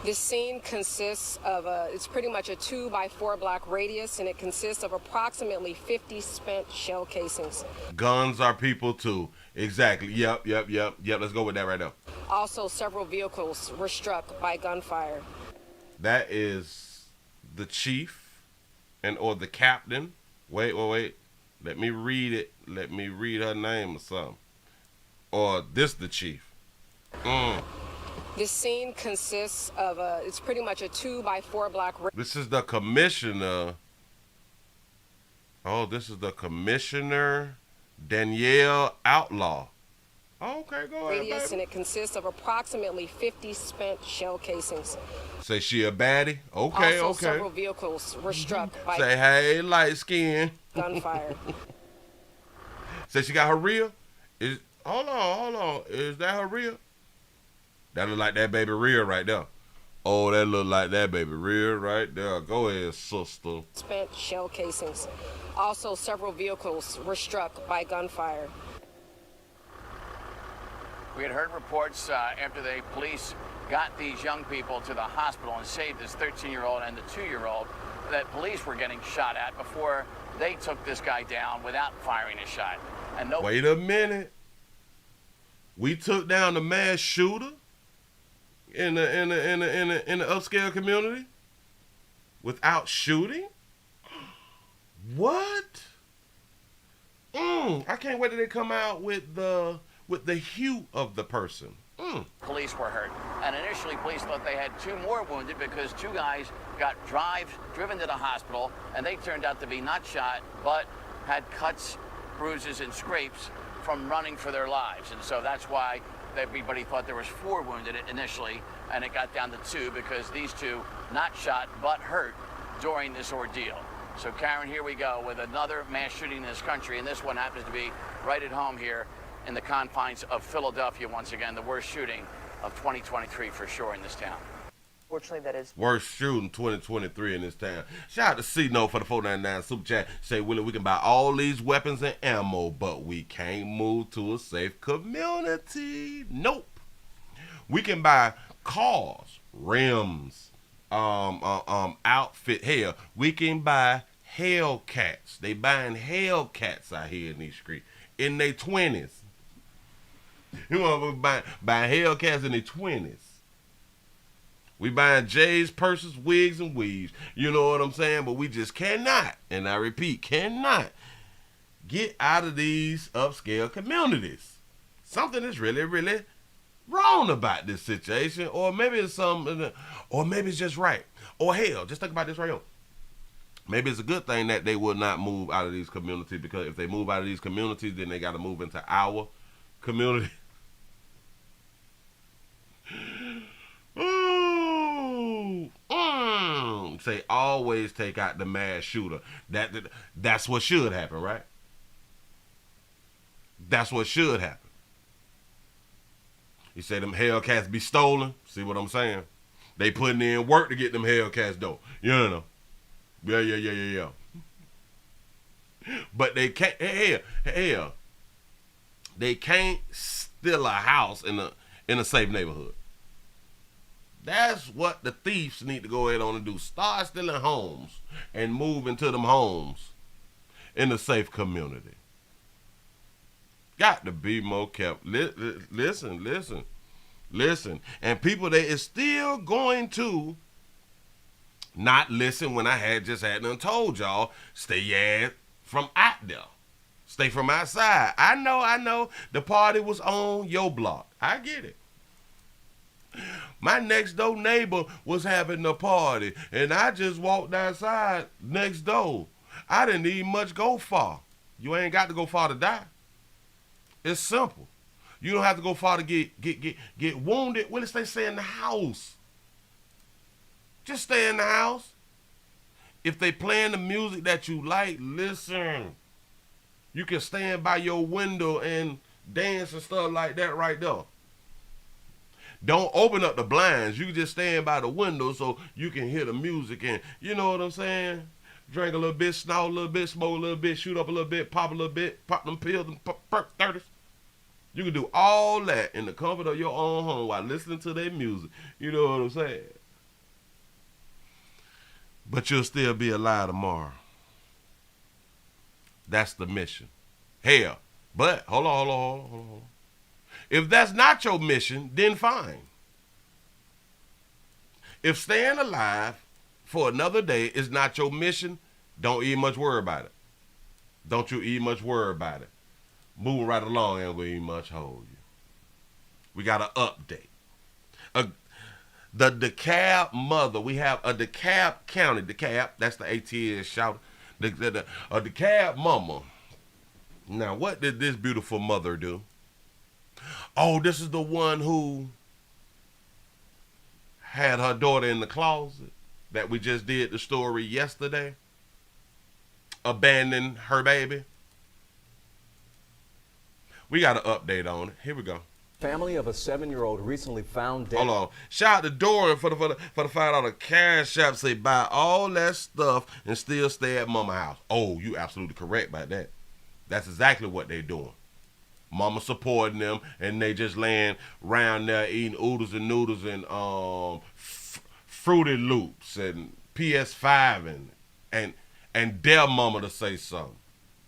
This scene consists of it's pretty much a 2x4 block radius, and it consists of approximately 50 spent shell casings. Guns are people too. Exactly. Yep. Let's go with that right now. Also, several vehicles were struck by gunfire. That is the chief or the captain. Wait. Let me read it. Let me read her name or something. Or this the chief. This scene consists of it's pretty much a 2x4 block. This is the commissioner. Oh, this is the commissioner, Danielle Outlaw. Okay, go ahead, Radius, baby. and it consists of approximately 50 spent shell casings. Say she a baddie? Okay. Several vehicles were struck by Say, hey, light skin. gunfire. Say she got her real? Hold on. Is that her real? That look like that baby real right there. Oh, that look like that baby real right there. Go ahead, sister. Spent shell casings. Also, several vehicles were struck by gunfire. We had heard reports after the police got these young people to the hospital and saved this 13-year-old and the 2-year-old that police were getting shot at before they took this guy down without firing a shot. And no. Wait a minute. We took down the mass shooter in the upscale community without shooting? What? I can't wait till they come out with the hue of the person. Police were hurt, and initially police thought they had 2 more wounded because 2 guys got driven to the hospital, and they turned out to be not shot but had cuts, bruises, and scrapes from running for their lives. And so that's why everybody thought there was 4 wounded initially, and it got down to 2 because these 2 not shot but hurt during this ordeal. So Karen, here we go with another mass shooting in this country, and this one happens to be right at home here in the confines of Philadelphia. Once again, the worst shooting of 2023 for sure in this town. Fortunately, that is Worst shooting 2023 in this town. Shout out to C-No for the 499 super chat. Say, Willie, we can buy all these weapons and ammo, but we can't move to a safe community. Nope. We can buy cars, rims, outfit. Hell, we can buy Hellcats. They buying Hellcats out here in these streets in their 20s. You want to buy Hellcats in their 20s. We buying J's, purses, wigs, and weaves. You know what I'm saying? But we just cannot, and I repeat, cannot get out of these upscale communities. Something is really, really wrong about this situation. Or maybe it's something, or maybe it's just right. Or hell, just think about this right here. Maybe it's a good thing that they will not move out of these communities, because if they move out of these communities, then they got to move into our community. Say always take out the mass shooter. That's what should happen, right? That's what should happen. You say them Hellcats be stolen. See what I'm saying? They putting in work to get them Hellcats though. You know. Yeah. But they can't. Hell. They can't steal a house in a safe neighborhood. That's what the thieves need to go ahead on and do. Start stealing homes and move into them homes in a safe community. Got to be more careful. Listen. And people, they is still going to not listen when I had done told y'all, stay your ass from out there. Stay from outside. I know the party was on your block. I get it. My next door neighbor was having a party, and I just walked outside next door. I didn't even much go far. You ain't got to go far to die. It's simple. You don't have to go far to get wounded. Willie, stay in the house. Just stay in the house. If they playing the music that you like, listen. You can stand by your window and dance and stuff like that right there. Don't open up the blinds. You just stand by the window so you can hear the music and, you know what I'm saying? Drink a little bit, snort a little bit, smoke a little bit, shoot up a little bit, pop a little bit, pop them pills and perk 30s. You can do all that in the comfort of your own home while listening to their music. You know what I'm saying? But you'll still be alive tomorrow. That's the mission. Hell, but hold on. If that's not your mission, then fine. If staying alive for another day is not your mission, don't even much worry about it. Don't you even much worry about it. Moving right along, ain't gonna even much hold you. We got an update. The DeKalb mother, we have a DeKalb County, DeKalb, that's the ATL shout. A DeKalb mama. Now, what did this beautiful mother do? Oh, this is the one who had her daughter in the closet that we just did the story yesterday. Abandoned her baby. We got an update on it. Here we go. Family of a 7-year-old recently found dead. Hold on. Shout out to Dorian for the $5 cash app. Say buy all that stuff and still stay at mama house. Oh, you absolutely correct about that. That's exactly what they doing. Mama supporting them, and they just laying around there eating oodles and noodles and Fruity Loops and PS5 and dare mama to say something.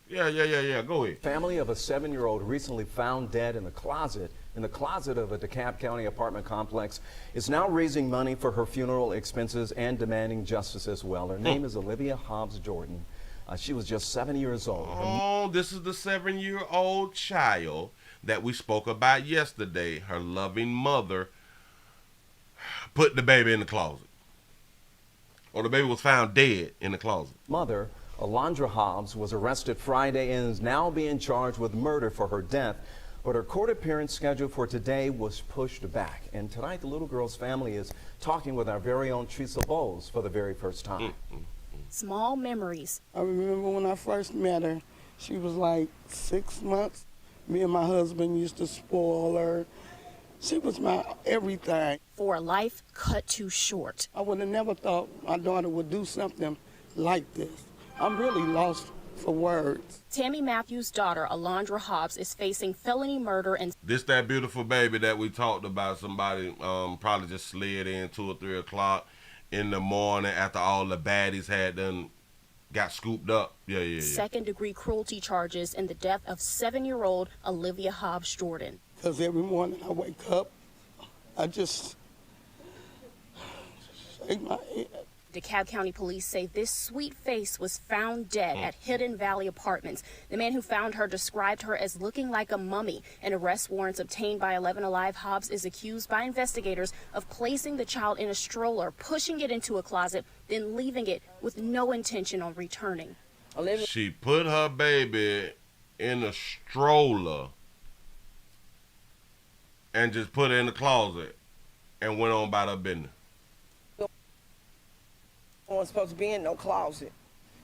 Yeah. Go ahead. Family of a 7-year-old recently found dead in the closet of a DeKalb County apartment complex is now raising money for her funeral expenses and demanding justice as well. Her name is Olivia Hobbs Jordan. She was just 7 years old. Oh, this is the 7-year-old child that we spoke about yesterday. Her loving mother put the baby in the closet. Or the baby was found dead in the closet. Mother, Alondra Hobbs, was arrested Friday and is now being charged with murder for her death. But her court appearance scheduled for today was pushed back. And tonight, the little girl's family is talking with our very own Teresa Bowles for the very first time. Small memories. I remember when I first met her, she was like 6 months. Me and my husband used to spoil her. She was my everything. For a life cut too short. I would have never thought my daughter would do something like this. I'm really lost for words. Tammy Matthews' daughter, Alondra Hobbs, is facing felony murder and... This that beautiful baby that we talked about. Somebody probably just slid in 2 or 3 o'clock in the morning after all the baddies had done got scooped up. Yeah. Second-degree cruelty charges in the death of 7-year-old Olivia Hobbs Jordan. Because every morning I wake up, I just shake my head. DeKalb County police say this sweet face was found dead at Hidden Valley Apartments. The man who found her described her as looking like a mummy. An arrest warrant obtained by 11 Alive Hobbs is accused by investigators of placing the child in a stroller, pushing it into a closet, then leaving it with no intention on returning. She put her baby in a stroller and just put her in the closet and went on about her business. Wasn't supposed to be in no closet.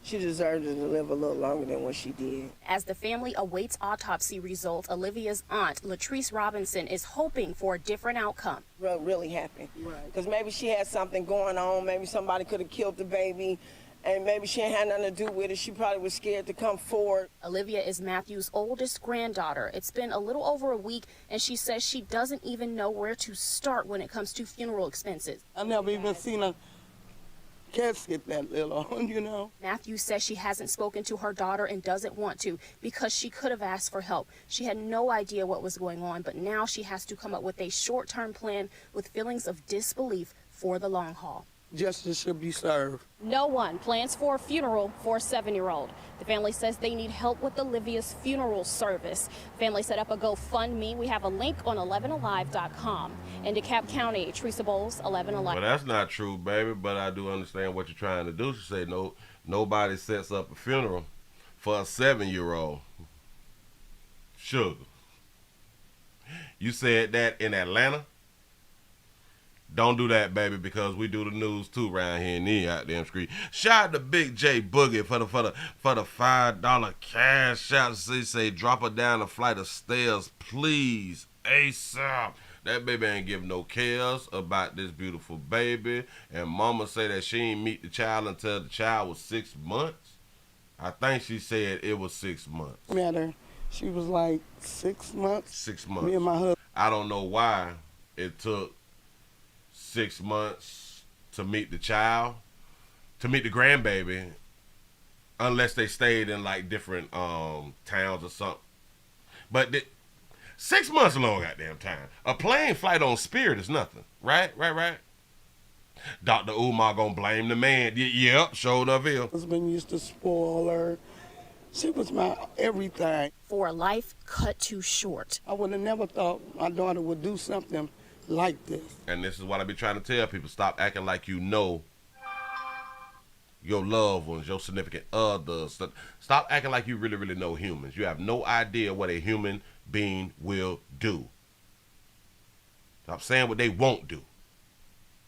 She deserved to live a little longer than what she did. As the family awaits autopsy results, Olivia's aunt, Latrice Robinson, is hoping for a different outcome. Really happy. Because maybe she had something going on. Maybe somebody could have killed the baby and maybe she ain't had nothing to do with it. She probably was scared to come forward. Olivia is Matthew's oldest granddaughter. It's been a little over a week, and she says she doesn't even know where to start when it comes to funeral expenses. I never even seen a casket that little, you know. Matthew says she hasn't spoken to her daughter and doesn't want to because she could have asked for help. She had no idea what was going on, but now she has to come up with a short-term plan with feelings of disbelief for the long haul. Justice should be served. No one plans for a funeral for a 7-year-old. The family says they need help with Olivia's funeral service. Family set up a GoFundMe. We have a link on 11alive.com. In DeKalb County, Teresa Bowles, 11alive. Well, that's not true, baby, but I do understand what you're trying to do. She said nobody sets up a funeral for a 7-year-old. Sugar. You said that in Atlanta? Don't do that, baby, because we do the news too around here in the goddamn street. Shout out to Big J Boogie for the $5 cash out. She say drop her down a flight of stairs, please, ASAP. That baby ain't give no cares about this beautiful baby. And mama say that she ain't meet the child until the child was 6 months. I think she said it was 6 months. Matter, she was like 6 months. 6 months. Me and my husband. I don't know why it took 6 months to meet the child, to meet the grandbaby, unless they stayed in like different towns or something. But 6 months a long goddamn time. A plane flight on Spirit is nothing. Right? Dr. Umar gonna blame the man. Yep, sure enough is. Husband used to spoil her. She was my everything. For a life cut too short. I would have never thought my daughter would do something like this. And this is what I be trying to tell people. Stop acting like you know your loved ones, your significant others. Stop acting like you really, really know humans. You have no idea what a human being will do. Stop saying what they won't do.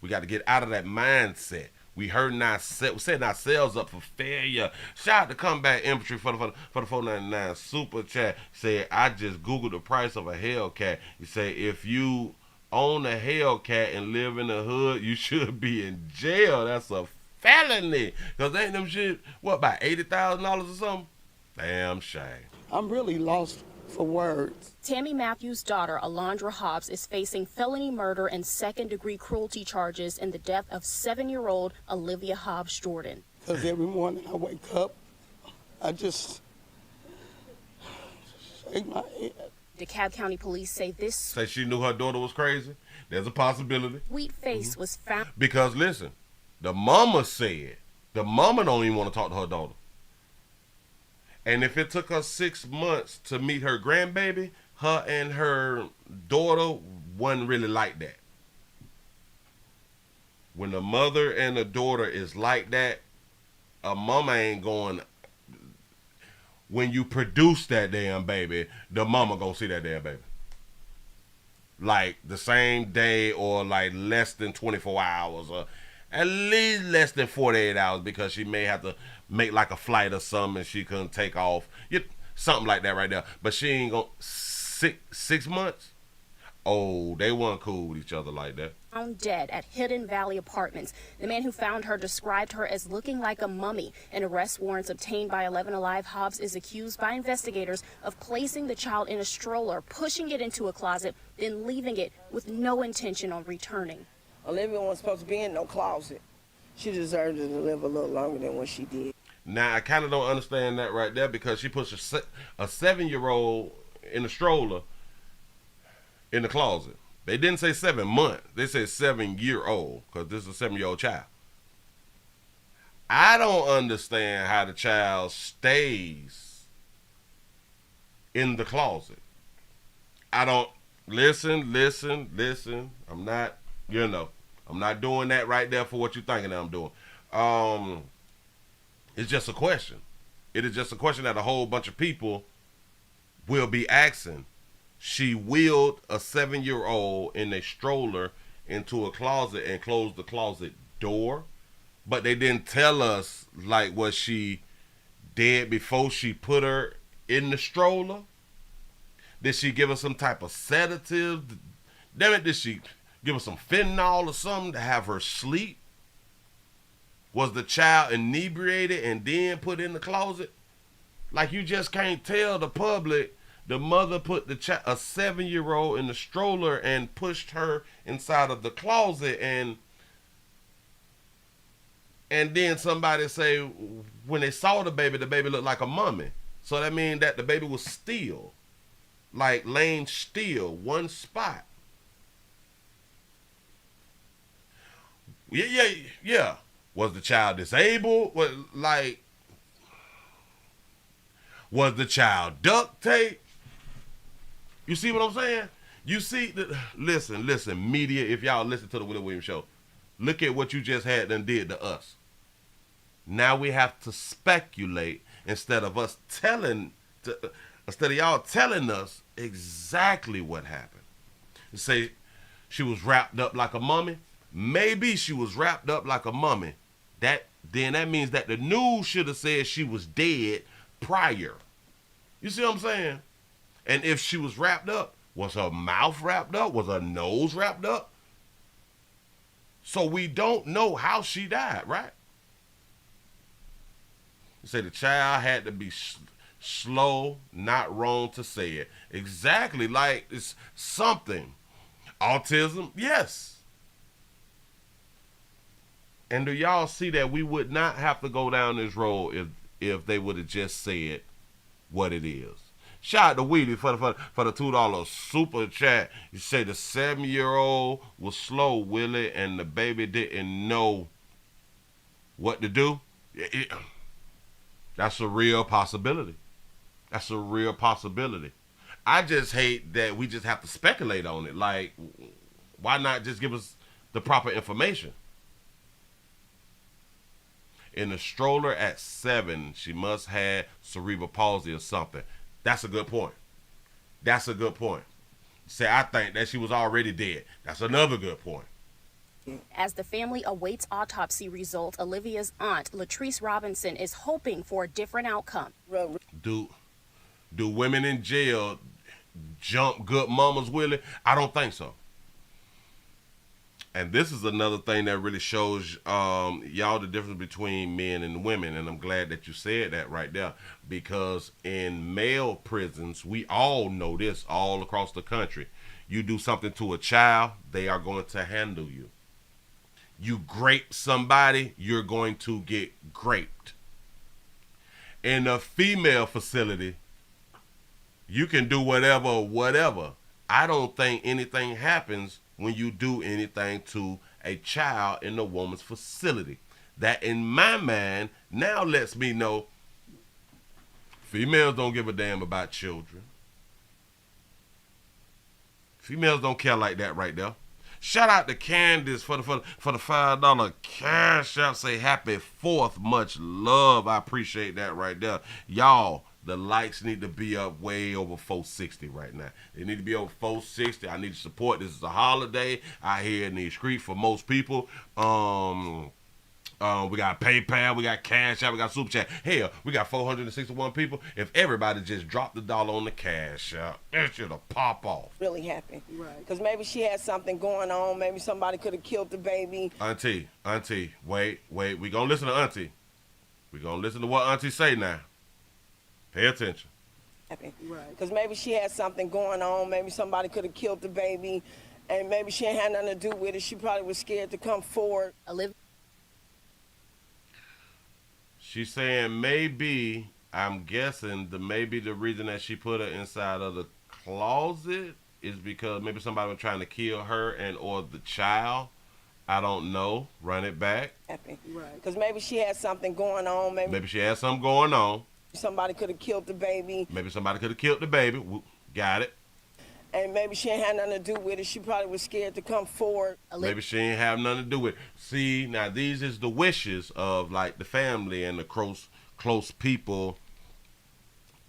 We got to get out of that mindset. We setting ourselves up for failure. Shout out to Comeback Infantry for the $4.99 super chat. Said, I just Googled the price of a Hellcat. He said, if you own a Hellcat and live in the hood, you should be in jail. That's a felony. Because ain't them shit, what, about $80,000 or something? Damn shame. I'm really lost for words. Tammy Matthews' daughter, Alondra Hobbs, is facing felony murder and second-degree cruelty charges in the death of 7-year-old Olivia Hobbs Jordan. Because every morning I wake up, I just shake my head. DeKalb County police say this Say she knew her daughter was crazy. There's a possibility. sweet face was found. Because listen, the mama said, the mama don't even want to talk to her daughter. And if it took her 6 months to meet her grandbaby, her and her daughter wasn't really like that. When the mother and the daughter is like that, a mama ain't going. When you produce that damn baby, the mama gonna see that damn baby. Like the same day or like less than 24 hours or at least less than 48 hours because she may have to make like a flight or something and she couldn't take off. Something like that right there. But she ain't gonna, 6 months? Oh, they weren't cool with each other like that. Found dead at Hidden Valley Apartments. The man who found her described her as looking like a mummy. An arrest warrant obtained by 11 Alive. Hobbs is accused by investigators of placing the child in a stroller, pushing it into a closet, then leaving it with no intention on returning. Olivia wasn't supposed to be in no closet. She deserved to live a little longer than what she did. Now, I kind of don't understand that right there because she puts a 7-year-old in a stroller in the closet. They didn't say 7 months. They said 7-year-old because this is a 7-year-old child. I don't understand how the child stays in the closet. I don't, listen. I'm not, I'm not doing that right there for what you're thinking that I'm doing. It's just a question. It is just a question that a whole bunch of people will be asking. She wheeled a 7-year-old in a stroller into a closet and closed the closet door. But they didn't tell us, like, was she dead before she put her in the stroller? Did she give her some type of sedative? Damn it, did she give her some fentanyl or something to have her sleep? Was the child inebriated and then put in the closet? Like, you just can't tell the public the mother put a 7-year-old in the stroller and pushed her inside of the closet, and then somebody say when they saw the baby looked like a mummy. So that means that the baby was still, like laying still, one spot. Yeah. Was the child disabled? Was the child duct taped? You see what I'm saying? You see, listen, media, if y'all listen to the Willie Williams Show, look at what you just had done did to us. Now we have to speculate instead of y'all telling us exactly what happened. You say she was wrapped up like a mummy. Maybe she was wrapped up like a mummy. Then that means that the news should have said she was dead prior. You see what I'm saying? And if she was wrapped up, was her mouth wrapped up? Was her nose wrapped up? So we don't know how she died, right? You say the child had to be slow, not wrong to say it. Exactly, like it's something. Autism, yes. And do y'all see that we would not have to go down this road if they would have just said what it is? Shout out to Willie for the $2 super chat. You say the 7-year-old was slow, Willie, and the baby didn't know what to do. That's a real possibility. That's a real possibility. I just hate that we just have to speculate on it. Like, why not just give us the proper information? In the stroller at 7, she must have cerebral palsy or something. That's a good point. That's a good point. Say, I think that she was already dead. That's another good point. As the family awaits autopsy results, Olivia's aunt, Latrice Robinson, is hoping for a different outcome. Do women in jail jump good mamas, Willie? I don't think so. And this is another thing that really shows y'all the difference between men and women. And I'm glad that you said that right there. Because in male prisons, we all know this all across the country. You do something to a child, they are going to handle you. You grape somebody, you're going to get graped. In a female facility, you can do whatever. I don't think anything happens when you do anything to a child in a woman's facility. That, in my mind, now lets me know females don't give a damn about children. Females don't care like that right there. Shout out to Candace for the $5 cash out. Say happy 4th. Much love. I appreciate that right there. Y'all, the likes need to be up way over 460 right now. They need to be over 460. I need to support. This is a holiday out here in these streets for most people. We got PayPal, we got Cash App, we got Super Chat. Hell, we got 461 people. If everybody just dropped the dollar on the Cash App, that shit'll pop off. Really happy. Right. Because maybe she had something going on. Maybe somebody could have killed the baby. Auntie, wait. We gonna listen to Auntie. We gonna listen to what Auntie say now. Pay attention. Right. Because maybe she had something going on. Maybe somebody could have killed the baby. And maybe she ain't had nothing to do with it. She probably was scared to come forward. She's saying maybe, I'm guessing, maybe the reason that she put her inside of the closet is because maybe somebody was trying to kill her and or the child. I don't know. Run it back. Right. Because maybe she had something going on. Maybe she had something going on. Somebody could have killed the baby. Maybe somebody could have killed the baby. Got it. And maybe she ain't had nothing to do with it. She probably was scared to come forward. Maybe she ain't have nothing to do with it. See, now these is the wishes of like the family and the close people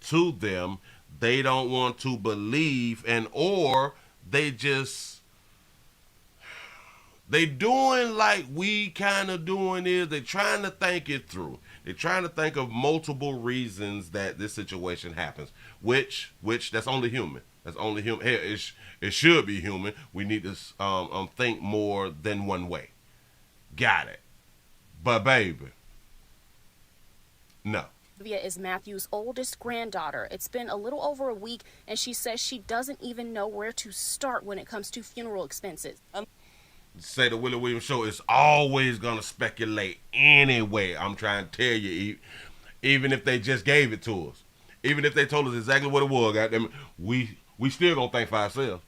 to them. They don't want to believe, and or they doing like we kind of doing is they trying to think it through. They're trying to think of multiple reasons that this situation happens, which that's only human. That's only human. Hell, it should be human. We need to think more than one way. Got it. But baby, no. Olivia is Matthew's oldest granddaughter. It's been a little over a week, and she says she doesn't even know where to start when it comes to funeral expenses. Say the Willie Williams Show is always going to speculate anyway. I'm trying to tell you, even if they just gave it to us, even if they told us exactly what it was, goddamn, we still going to think for ourselves.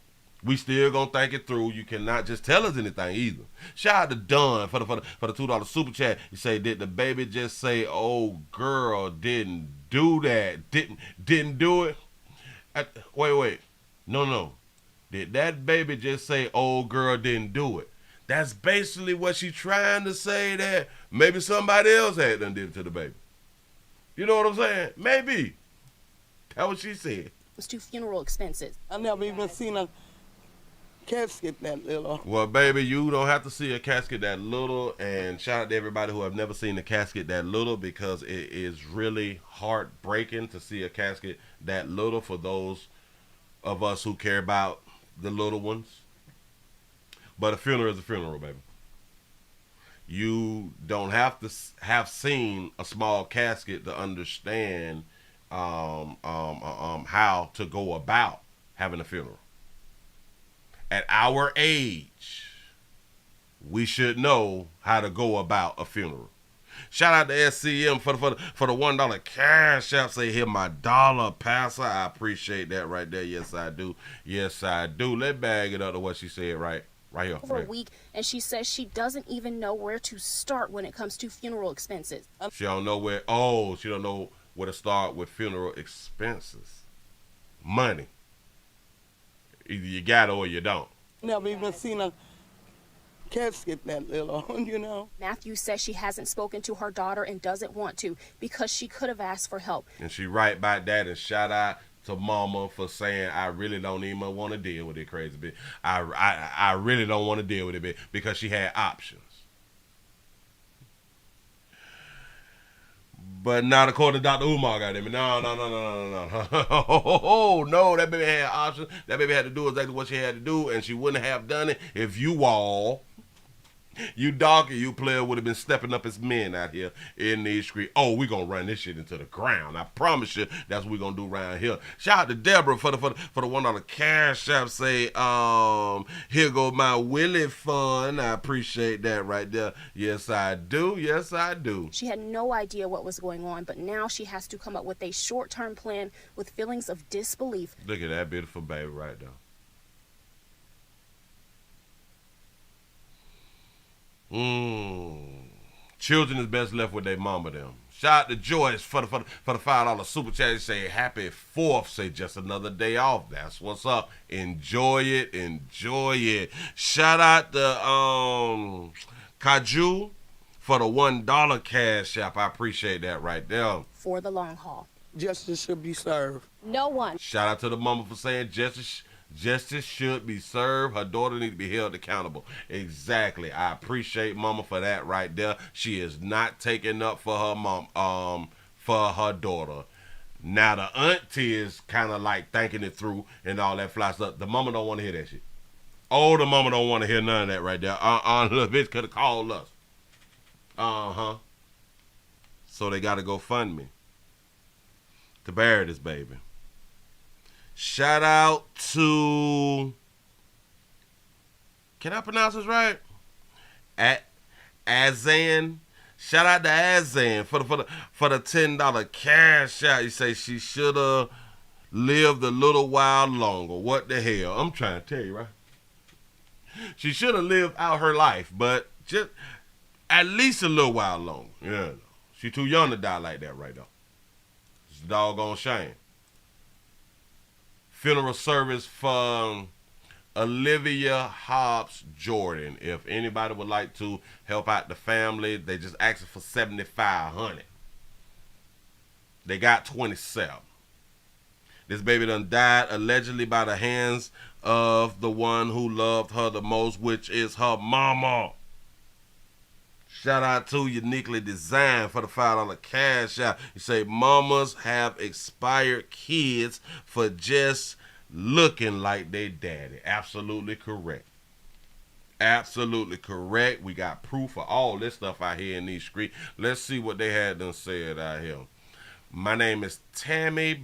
We still going to think it through. You cannot just tell us anything either. Shout out to Dunn for the $2 super chat. You say, did the baby just say, oh, girl, didn't do that? Didn't do it? Wait. No. Did that baby just say, oh, girl, didn't do it? That's basically what she's trying to say, that maybe somebody else had done did it to the baby. You know what I'm saying? Maybe. That's what she said. It's to funeral expenses. I never even seen a casket that little. Well, baby, you don't have to see a casket that little, and shout out to everybody who have never seen a casket that little, because it is really heartbreaking to see a casket that little for those of us who care about the little ones. But a funeral is a funeral, baby. You don't have to have seen a small casket to understand how to go about having a funeral. At our age, we should know how to go about a funeral. Shout out to SCM for the $1 cash app. Say, here my dollar, Pastor. I appreciate that right there. Yes, I do. Yes, I do. Let's bag it up to what she said right here. Over a week, and she says she doesn't even know where to start when it comes to funeral expenses. She don't know where to start with funeral expenses. Money. Either you got it or you don't. Never even seen a casket that little, you know. Matthew says she hasn't spoken to her daughter and doesn't want to because she could have asked for help. And she right about that, and shout out to Mama for saying, I really don't even want to deal with it, crazy bitch. I really don't want to deal with it, bitch, because she had options. But not according to Dr. Umar, goddamn. No. No, that baby had options. That baby had to do exactly what she had to do, and she wouldn't have done it if you all, you donkey, you player, would have been stepping up as men out here in these streets. Oh, we gonna run this shit into the ground. I promise you, that's what we gonna do around here. Shout out to Deborah for the $1 cash app. Say, here go my Willie fund. I appreciate that right there. Yes, I do. Yes, I do. She had no idea what was going on, but now she has to come up with a short-term plan with feelings of disbelief. Look at that beautiful baby right there. Children is best left with their mama them. Shout out to Joyce for the $5 super chat. Say happy 4th. Say just another day off. That's what's up. Enjoy it. Shout out to Kaju for the $1 cash app. I appreciate that right there. For the long haul. Justice should be served. No one. Shout out to the mama for saying justice should be served. Her daughter need to be held accountable. Exactly. I appreciate Mama for that right there. She is not taking up for her mom, for her daughter. Now the auntie is kind of like thinking it through and all that fly stuff. The mama don't want to hear that shit. Oh, the mama don't want to hear none of that right there. Little bitch could have called us. So they got to go fund me to bury this baby. Shout out to, can I pronounce this right? Azan. Shout out to Azan for the $10 cash out. You say she should have lived a little while longer. What the hell? I'm trying to tell you, right? She should have lived out her life, but just at least a little while longer. Yeah, she too young to die like that right now. It's a doggone shame. Funeral service for Olivia Hobbs Jordan. If anybody would like to help out the family, they just asking for $7,500. They got 27. This baby done died allegedly by the hands of the one who loved her the most, which is her mama. Shout out to Uniquely Designed for the $5 cash out. You say mamas have expired kids for just looking like they daddy. Absolutely correct. Absolutely correct. We got proof of all this stuff out here in these streets. Let's see what they had done said out here. My name is Tammy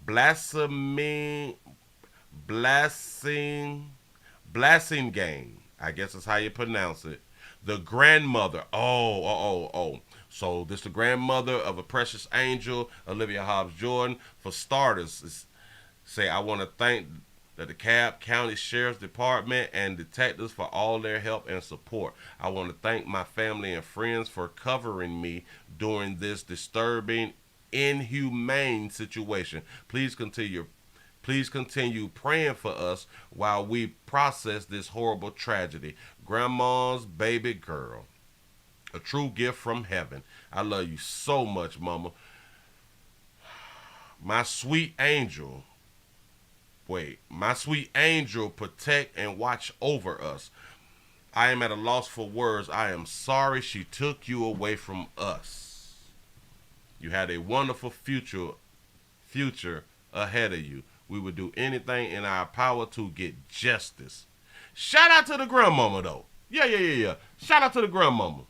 Blasingame. I guess that's how you pronounce it. The grandmother. So this the grandmother of a precious angel, Olivia Hobbs Jordan. For starters, say I want to thank the DeKalb County Sheriff's Department and detectives for all their help and support. I want to thank my family and friends for covering me during this disturbing, inhumane situation. Please continue praying for us while we process this horrible tragedy. Grandma's baby girl, a true gift from heaven. I love you so much, Mama. My sweet angel, protect and watch over us. I am at a loss for words. I am sorry she took you away from us. You had a wonderful future ahead of you. We would do anything in our power to get justice. Shout out to the grandmama, though. Yeah. Shout out to the grandmama.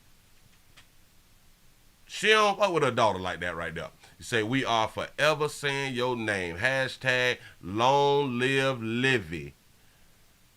She don't fuck with her daughter like that right there. You say, we are forever saying your name. Hashtag long live Livy.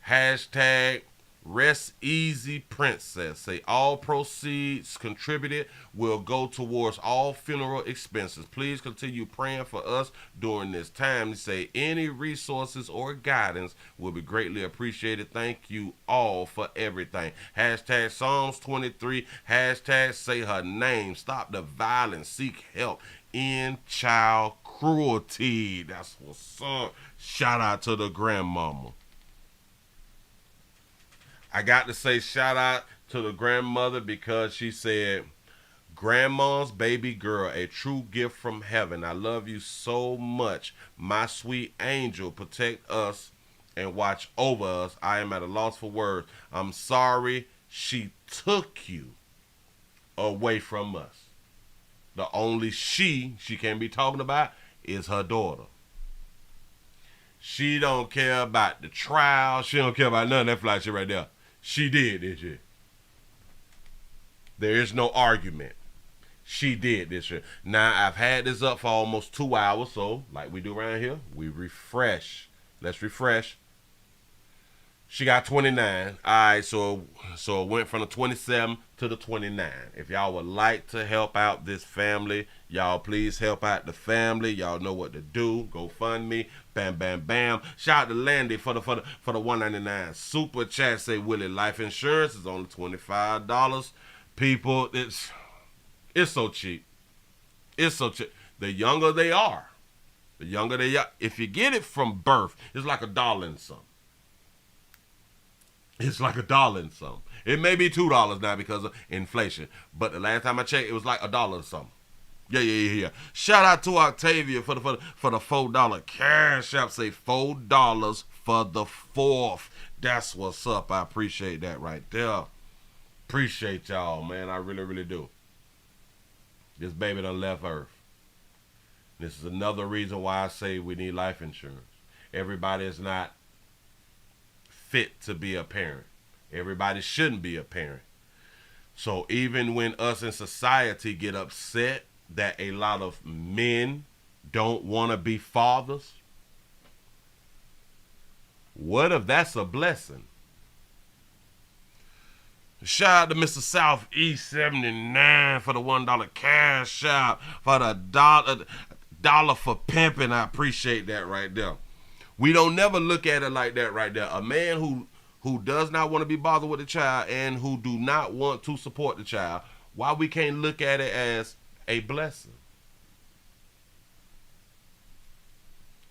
Hashtag rest easy princess. Say all proceeds contributed will go towards all funeral expenses. Please continue praying for us during this time. You say any resources or guidance will be greatly appreciated. Thank you all for everything. Hashtag Psalms 23. Hashtag say her name. Stop the violence. Seek help. End child cruelty. That's what's up. Shout out to the grandmama. I got to say shout out to the grandmother because she said, Grandma's baby girl, a true gift from heaven. I love you so much. My sweet angel, protect us and watch over us. I am at a loss for words. I'm sorry she took you away from us. The only she can't be talking about is her daughter. She don't care about the trial. She don't care about none of that fly shit right there. She did this shit. There is no argument. She did this shit. Now, I've had this up for almost 2 hours, so like we do around here, we refresh. Let's refresh. She got 29. All right, so it went from the 27 to the 29. If y'all would like to help out this family, y'all please help out the family. Y'all know what to do. GoFundMe. Bam, bam, bam. Shout out to Landy for the $1.99 super chat. Say Willie, life insurance is only $25. People, it's so cheap. It's so cheap. The younger they are, if you get it from birth, it's like $1 and something. It's like $1 and something. It may be $2 now because of inflation, but the last time I checked, it was like $1 or something. Yeah. Shout out to Octavia for the $4 cash app. Say $4 for the 4th. That's what's up. I appreciate that right there. Appreciate y'all, man. I really, really do. This baby done left Earth. This is another reason why I say we need life insurance. Everybody is not fit to be a parent. Everybody shouldn't be a parent. So even when us in society get upset that a lot of men don't want to be fathers, what if that's a blessing? Shout out to Mr. Southeast 79 for the $1 cash out, for the dollar for pimping. I appreciate that right there. We don't never look at it like that right there. A man who does not want to be bothered with the child and who do not want to support the child, why we can't look at it as a blessing?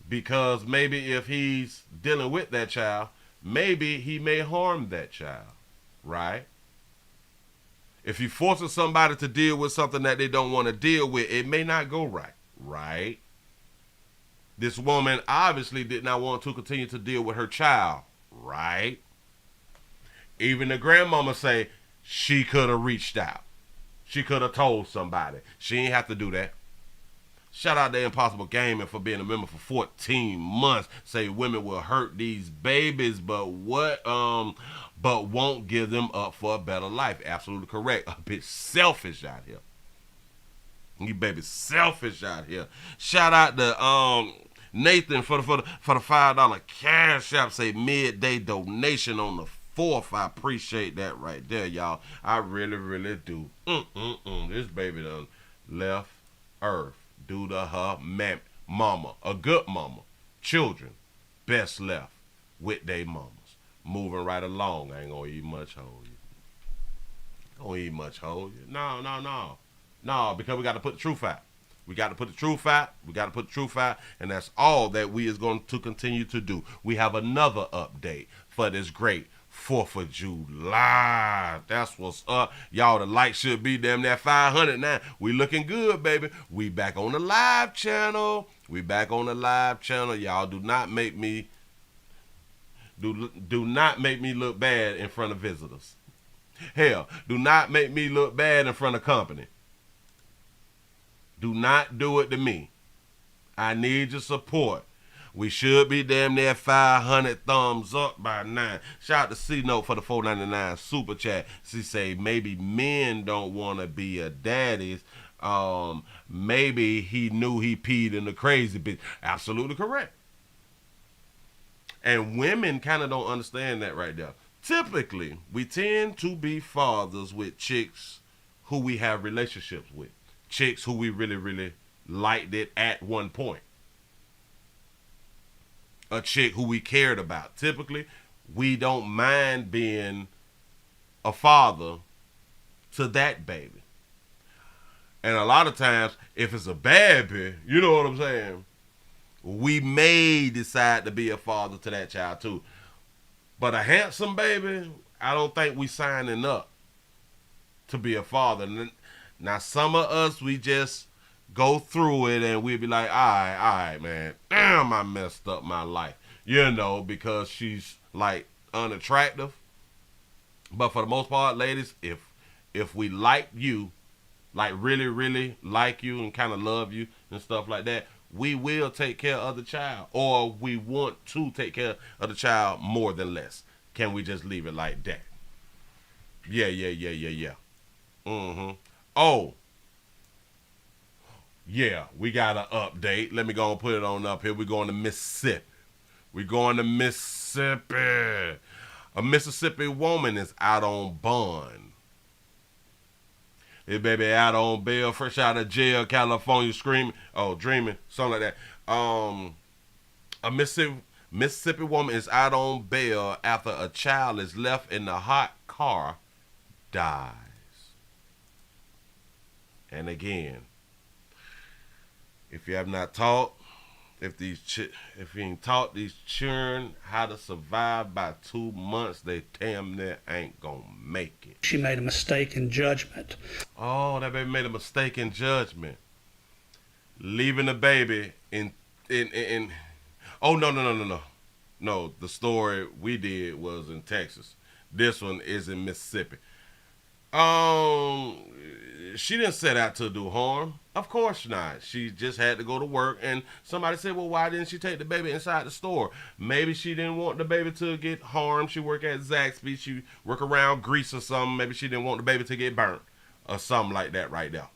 Because maybe if he's dealing with that child, maybe he may harm that child, right? If you're forcing somebody to deal with something that they don't want to deal with, it may not go right, right? This woman obviously did not want to continue to deal with her child, right? Even the grandmama say she could have reached out. She could have told somebody. She ain't have to do that. Shout out to Impossible Gaming for being a member for 14 months. Say women will hurt these babies, but what but won't give them up for a better life. Absolutely correct. A bit selfish out here. You baby selfish out here. Shout out to Nathan for the $5 cash app. Say midday donation on the 4th. I appreciate that right there, y'all. I really, really do. This baby done left Earth due to her mama, a good mama. Children best left with their mamas. Moving right along. I ain't gonna eat much hold you. Gonna eat much hold you. No, because we got to put the truth out. We got to put the truth out. We got to put the truth out. And that's all that we is going to continue to do. We have another update for this great 4th of July. That's what's up. Y'all, the like should be damn near 500 now. We looking good, baby. We back on the live channel. We back on the live channel. Y'all do not make me look bad in front of visitors. Hell, do not make me look bad in front of company. Do not do it to me. I need your support. We should be damn near 500 thumbs up by now. Shout out to C-Note for the $4.99 super chat. She say maybe men don't want to be a daddies. Maybe he knew he peed in the crazy bitch. Absolutely correct. And women kind of don't understand that right there. Typically, we tend to be fathers with chicks who we have relationships with. Chicks who we really, really liked it at one point. A chick who we cared about. Typically, we don't mind being a father to that baby. And a lot of times, if it's a bad bitch, you know what I'm saying, we may decide to be a father to that child too. But a handsome baby, I don't think we signing up to be a father. Now, some of us, we just go through it and we'll be like, all right, man. Damn, I messed up my life. You know, because she's, like, unattractive. But for the most part, ladies, if we like you, like really, really like you and kind of love you and stuff like that, we will take care of the child. Or we want to take care of the child more than less. Can we just leave it like that? Yeah. Oh, yeah, we got an update. Let me go and put it on up here. We're going to Mississippi. We're going to Mississippi. A Mississippi woman is out on bond. This baby out on bail, fresh out of jail, California, dreaming, something like that. A Mississippi woman is out on bail after a child is left in the hot car, dies. And again, if you have not taught, if you ain't taught these children how to survive by 2 months, they damn near ain't gonna make it. She made a mistake in judgment. Oh, that baby made a mistake in judgment. Leaving the baby in oh, no. No, the story we did was in Texas. This one is in Mississippi. She didn't set out to do harm. Of course not. She just had to go to work, and somebody said, well, why didn't she take the baby inside the store? Maybe she didn't want the baby to get harmed. She work at Zaxby's. She work around Greece or something. Maybe she didn't want the baby to get burnt or something like that right there.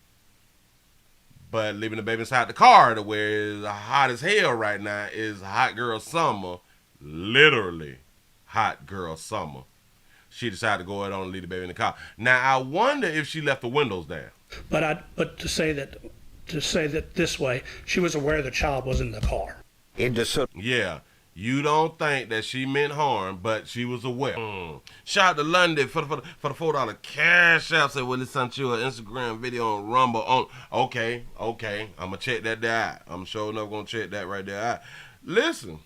But leaving the baby inside the car to where it's hot as hell right now is hot girl summer. Literally hot girl summer. She decided to go ahead on and leave the baby in the car. Now, I wonder if she left the windows down. But to say that this way, she was aware the child was in the car. Yeah, you don't think that she meant harm, but she was aware. Shout out to London for the $4 cash app. Say, well, it sent you an Instagram video on Rumble. Okay, I'm gonna check that out. I'm sure enough gonna check that right there out. Listen.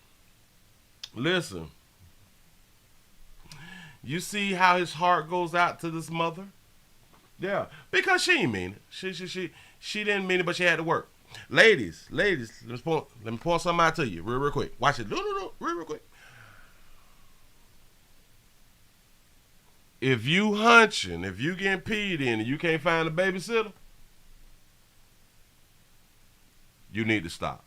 You see how his heart goes out to this mother? Yeah, because she didn't mean it. She didn't mean it, but she had to work. Ladies, let me pour something out to you real quick. Watch it. Real quick. If you hunching, if you getting peed in and you can't find a babysitter, you need to stop.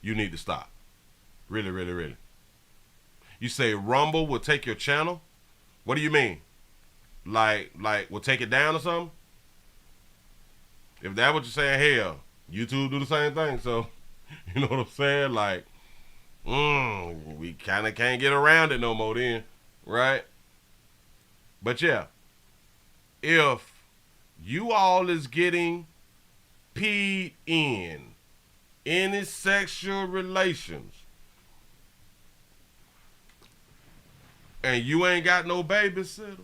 You need to stop. Really. You say Rumble will take your channel? What do you mean? Like will take it down or something? If that's what you're saying, hell, YouTube do the same thing. So, you know what I'm saying? Like, we kind of can't get around it no more then, right? But yeah, if you all is getting peed in any sexual relations and you ain't got no babysitter,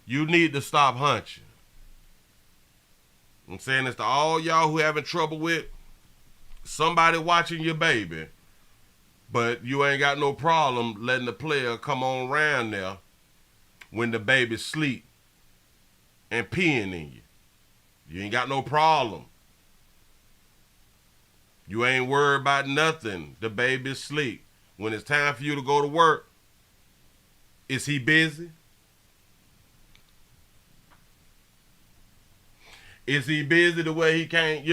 you need to stop hunching. I'm saying this to all y'all who having trouble with somebody watching your baby, but you ain't got no problem letting the player come on around there when the baby sleep and peeing in you. You ain't got no problem. You ain't worried about nothing. The baby sleep. When it's time for you to go to work, is he busy? Is he busy the way he can't,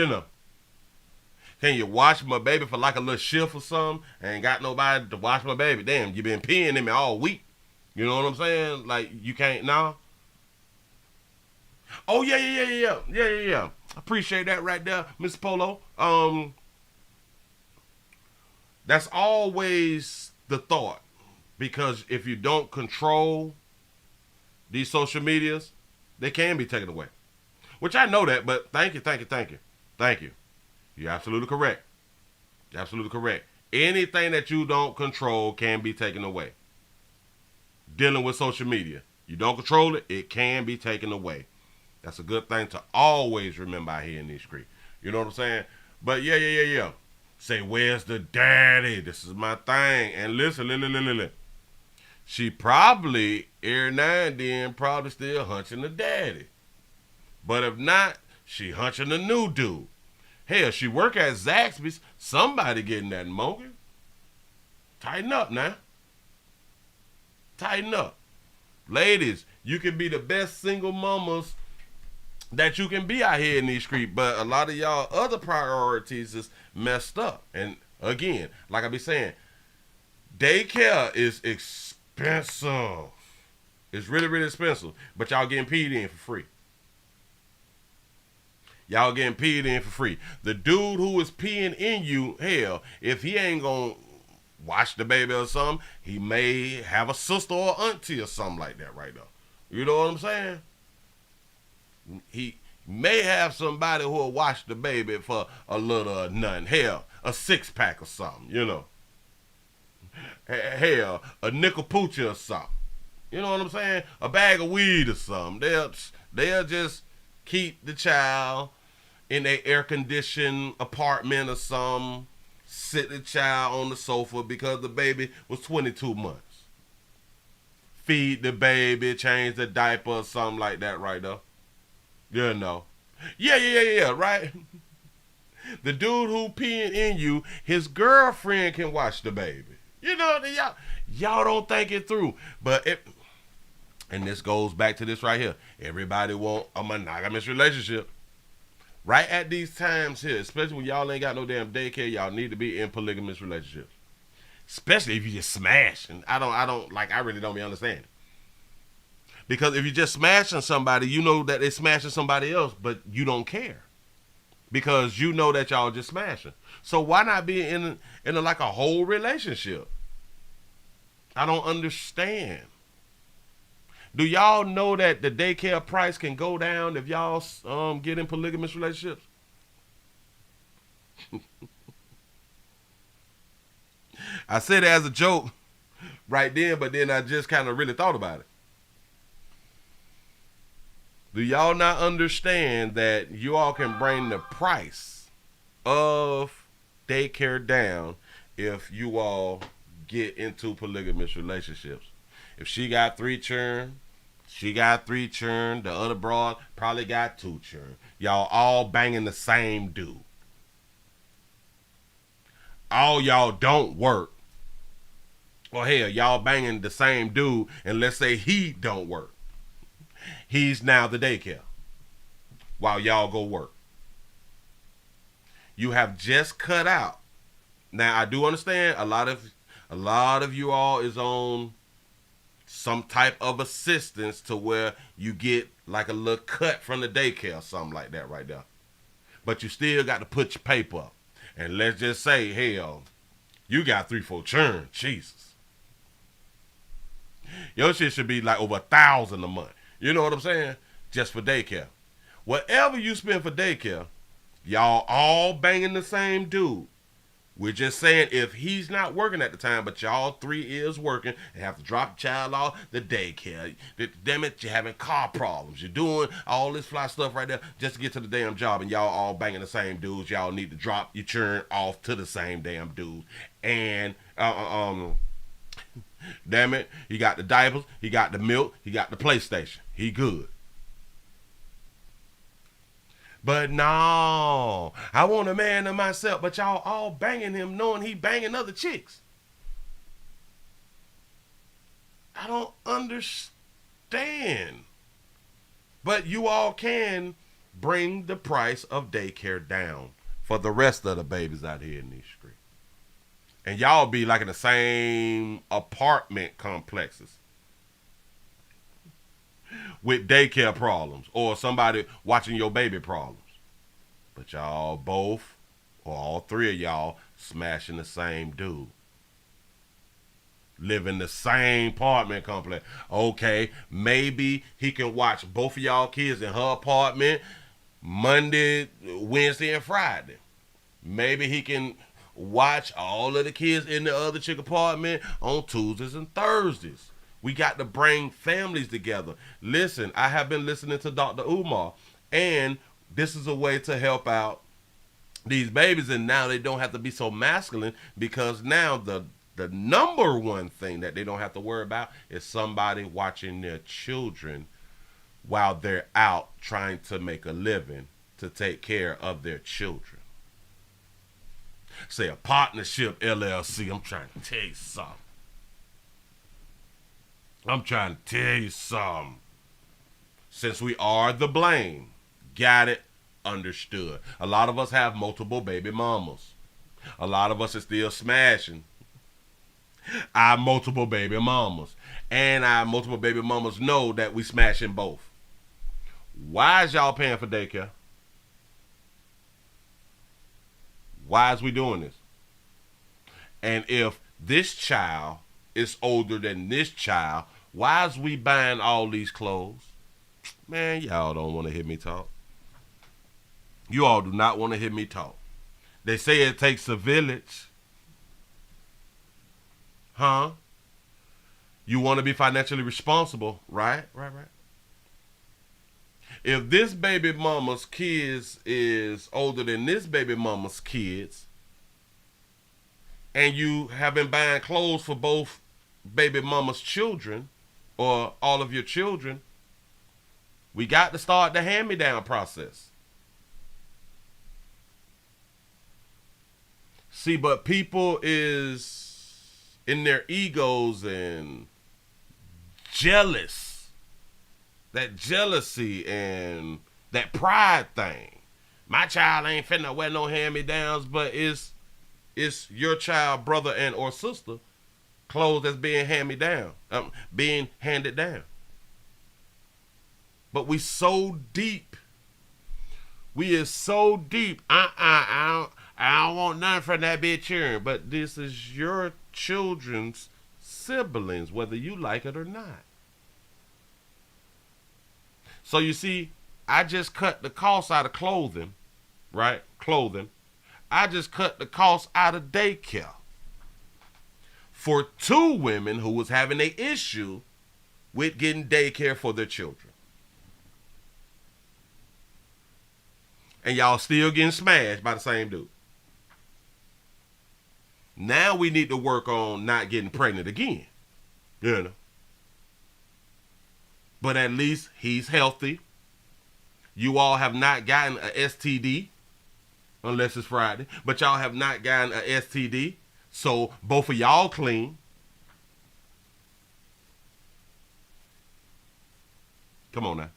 can you watch my baby for like a little shift or something? Ain't got nobody to watch my baby. Damn, you been peeing in me all week. You know what I'm saying? Like, you can't now? Oh, yeah. Appreciate that right there, Mr. Polo. That's always the thought. Because if you don't control these social medias, they can be taken away. Which I know that, but thank you. You're absolutely correct. Anything that you don't control can be taken away. Dealing with social media. You don't control it, it can be taken away. That's a good thing to always remember out here in these streets. You know what I'm saying? But yeah. Say, where's the daddy? This is my thing. And listen. She probably, every now and then, probably still hunching the daddy. But if not, she hunching a new dude. Hell, she work at Zaxby's. Somebody getting that monkey. Tighten up now. Tighten up. Ladies, you can be the best single mamas that you can be out here in these streets, but a lot of y'all other priorities is messed up. And again, like I be saying, daycare is expensive. It's really, really expensive. But y'all getting peed in for free. Y'all getting peed in for free. The dude who is peeing in you, hell, if he ain't gonna watch the baby or something, he may have a sister or auntie or something like that right now. You know what I'm saying? He may have somebody who will watch the baby for a little nothing. Hell, a 6-pack or something, Hell, a nickel poochie or something. You know what I'm saying? A bag of weed or something. They'll just keep the child in a air-conditioned apartment or something, sit the child on the sofa because the baby was 22 months. Feed the baby, change the diaper or something like that right there. Yeah, right? The dude who peeing in you, his girlfriend can watch the baby. Y'all don't think it through. And this goes back to this right here. Everybody want a monogamous relationship. Right at these times here, especially when y'all ain't got no damn daycare, y'all need to be in polygamous relationships. Especially if you just smash. And I really don't be understanding. Because if you're just smashing somebody, you know that they're smashing somebody else, but you don't care. Because you know that y'all just smashing. So why not be in like a whole relationship? I don't understand. Do y'all know that the daycare price can go down if y'all get in polygamous relationships? I said it as a joke right then, but then I just kind of really thought about it. Do y'all not understand that you all can bring the price of daycare down if you all get into polygamous relationships? If she got 3 children, she got 3 children, the other broad probably got 2 children. Y'all all banging the same dude. All y'all don't work. Well, hell, y'all banging the same dude, and let's say he don't work. He's now the daycare while y'all go work. You have just cut out. Now, I do understand a lot of A lot of you all is on some type of assistance to where you get like a little cut from the daycare or something like that right there. But you still got to put your paper up. And let's just say, hell, you got 3-4 churn. Jesus. Your shit should be like over $1,000 a month. You know what I'm saying? Just for daycare. Whatever you spend for daycare, y'all all banging the same dude. We're just saying if he's not working at the time, but y'all 3 is working and have to drop the child off the daycare. Damn it, you're having car problems. You're doing all this fly stuff right there just to get to the damn job, and y'all all banging the same dudes. Y'all need to drop your churn off to the same damn dude. And damn it, he got the diapers, he got the milk, he got the PlayStation. He good. But no, I want a man to myself, but y'all all banging him knowing he banging other chicks. I don't understand. But you all can bring the price of daycare down for the rest of the babies out here in these streets. And y'all be like in the same apartment complexes with daycare problems or somebody watching your baby problems. But y'all both, or all 3 of y'all, smashing the same dude. Live in the same apartment complex. Okay, maybe he can watch both of y'all kids in her apartment Monday, Wednesday, and Friday. Maybe he can watch all of the kids in the other chick apartment on Tuesdays and Thursdays. We got to bring families together. Listen, I have been listening to Dr. Umar, and this is a way to help out these babies, and now they don't have to be so masculine, because now the number one thing that they don't have to worry about is somebody watching their children while they're out trying to make a living to take care of their children. Say a partnership LLC. I'm trying to tell you something. Since we are the blame, got it, understood. A lot of us have multiple baby mamas. A lot of us are still smashing our multiple baby mamas. And our multiple baby mamas know that we smashing both. Why is y'all paying for daycare? Why is we doing this? And if this child is older than this child, why is we buying all these clothes? Man, y'all don't want to hear me talk. You all do not want to hear me talk. They say it takes a village. Huh? You want to be financially responsible, right? Right. If this baby mama's kids is older than this baby mama's kids, and you have been buying clothes for both baby mama's children, or all of your children, we got to start the hand-me-down process. See, but people is in their egos and jealous. That jealousy and that pride thing. My child ain't finna wear no hand-me-downs, but it's your child, brother and or sister, clothes that's being handed down. But we so deep. We is so deep. I don't want nothing from that bitch here. But this is your children's siblings, whether you like it or not. So you see, I just cut the cost out of clothing, right? Clothing. I just cut the cost out of daycare for 2 women who was having an issue with getting daycare for their children. And y'all still getting smashed by the same dude. Now we need to work on not getting pregnant again. You know. But at least he's healthy. You all have not gotten a STD. Unless it's Friday. But y'all have not gotten a STD. So both of y'all clean. Come on now.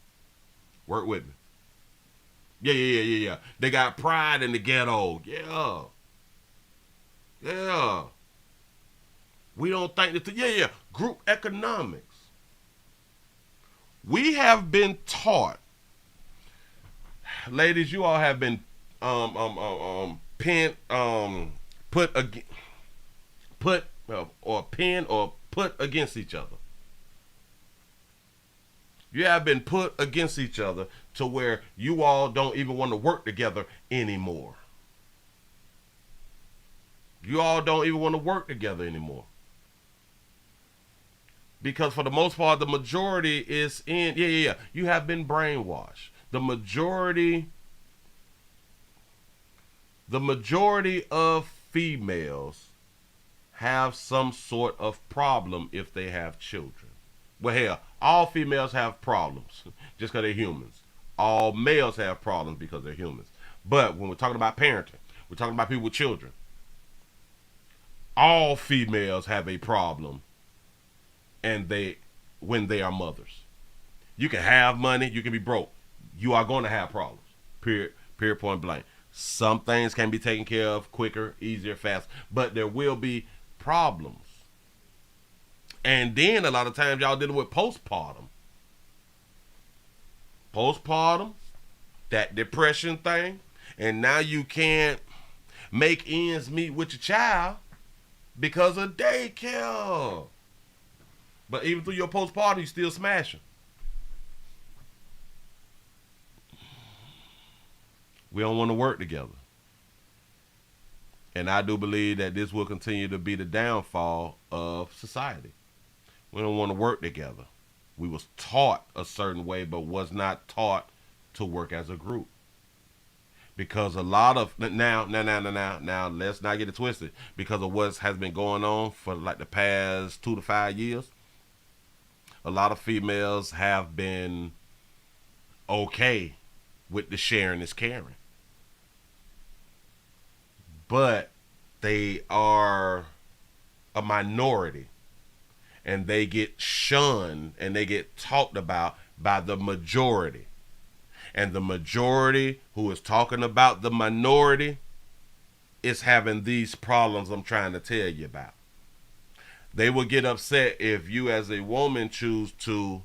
Work with me. Yeah. They got pride in the ghetto. Yeah. We don't think that, group economics. We have been taught, ladies, you all have been put against each other. You have been put against each other to where you all don't even want to work together anymore. You all don't even want to work together anymore. Because for the most part, the majority is in, you have been brainwashed. The majority of females have some sort of problem if they have children. Well, hell, all females have problems just because they're humans. All males have problems because they're humans. But when we're talking about parenting, we're talking about people with children. All females have a problem when they are mothers. You can have money, you can be broke. You are going to have problems. Period, point blank. Some things can be taken care of quicker, easier, faster, but there will be problems. And then a lot of times y'all dealing with postpartum. That depression thing, and now you can't make ends meet with your child because of daycare. But even through your postpartum, you still smashing. We don't want to work together. And I do believe that this will continue to be the downfall of society. We don't want to work together. We was taught a certain way, but was not taught to work as a group. Because a lot of, now, let's not get it twisted. Because of what has been going on for like the past 2 to 5 years, a lot of females have been okay with the sharing is caring. But they are a minority, and they get shunned and they get talked about by the majority. And the majority who is talking about the minority is having these problems I'm trying to tell you about. They will get upset if you as a woman choose to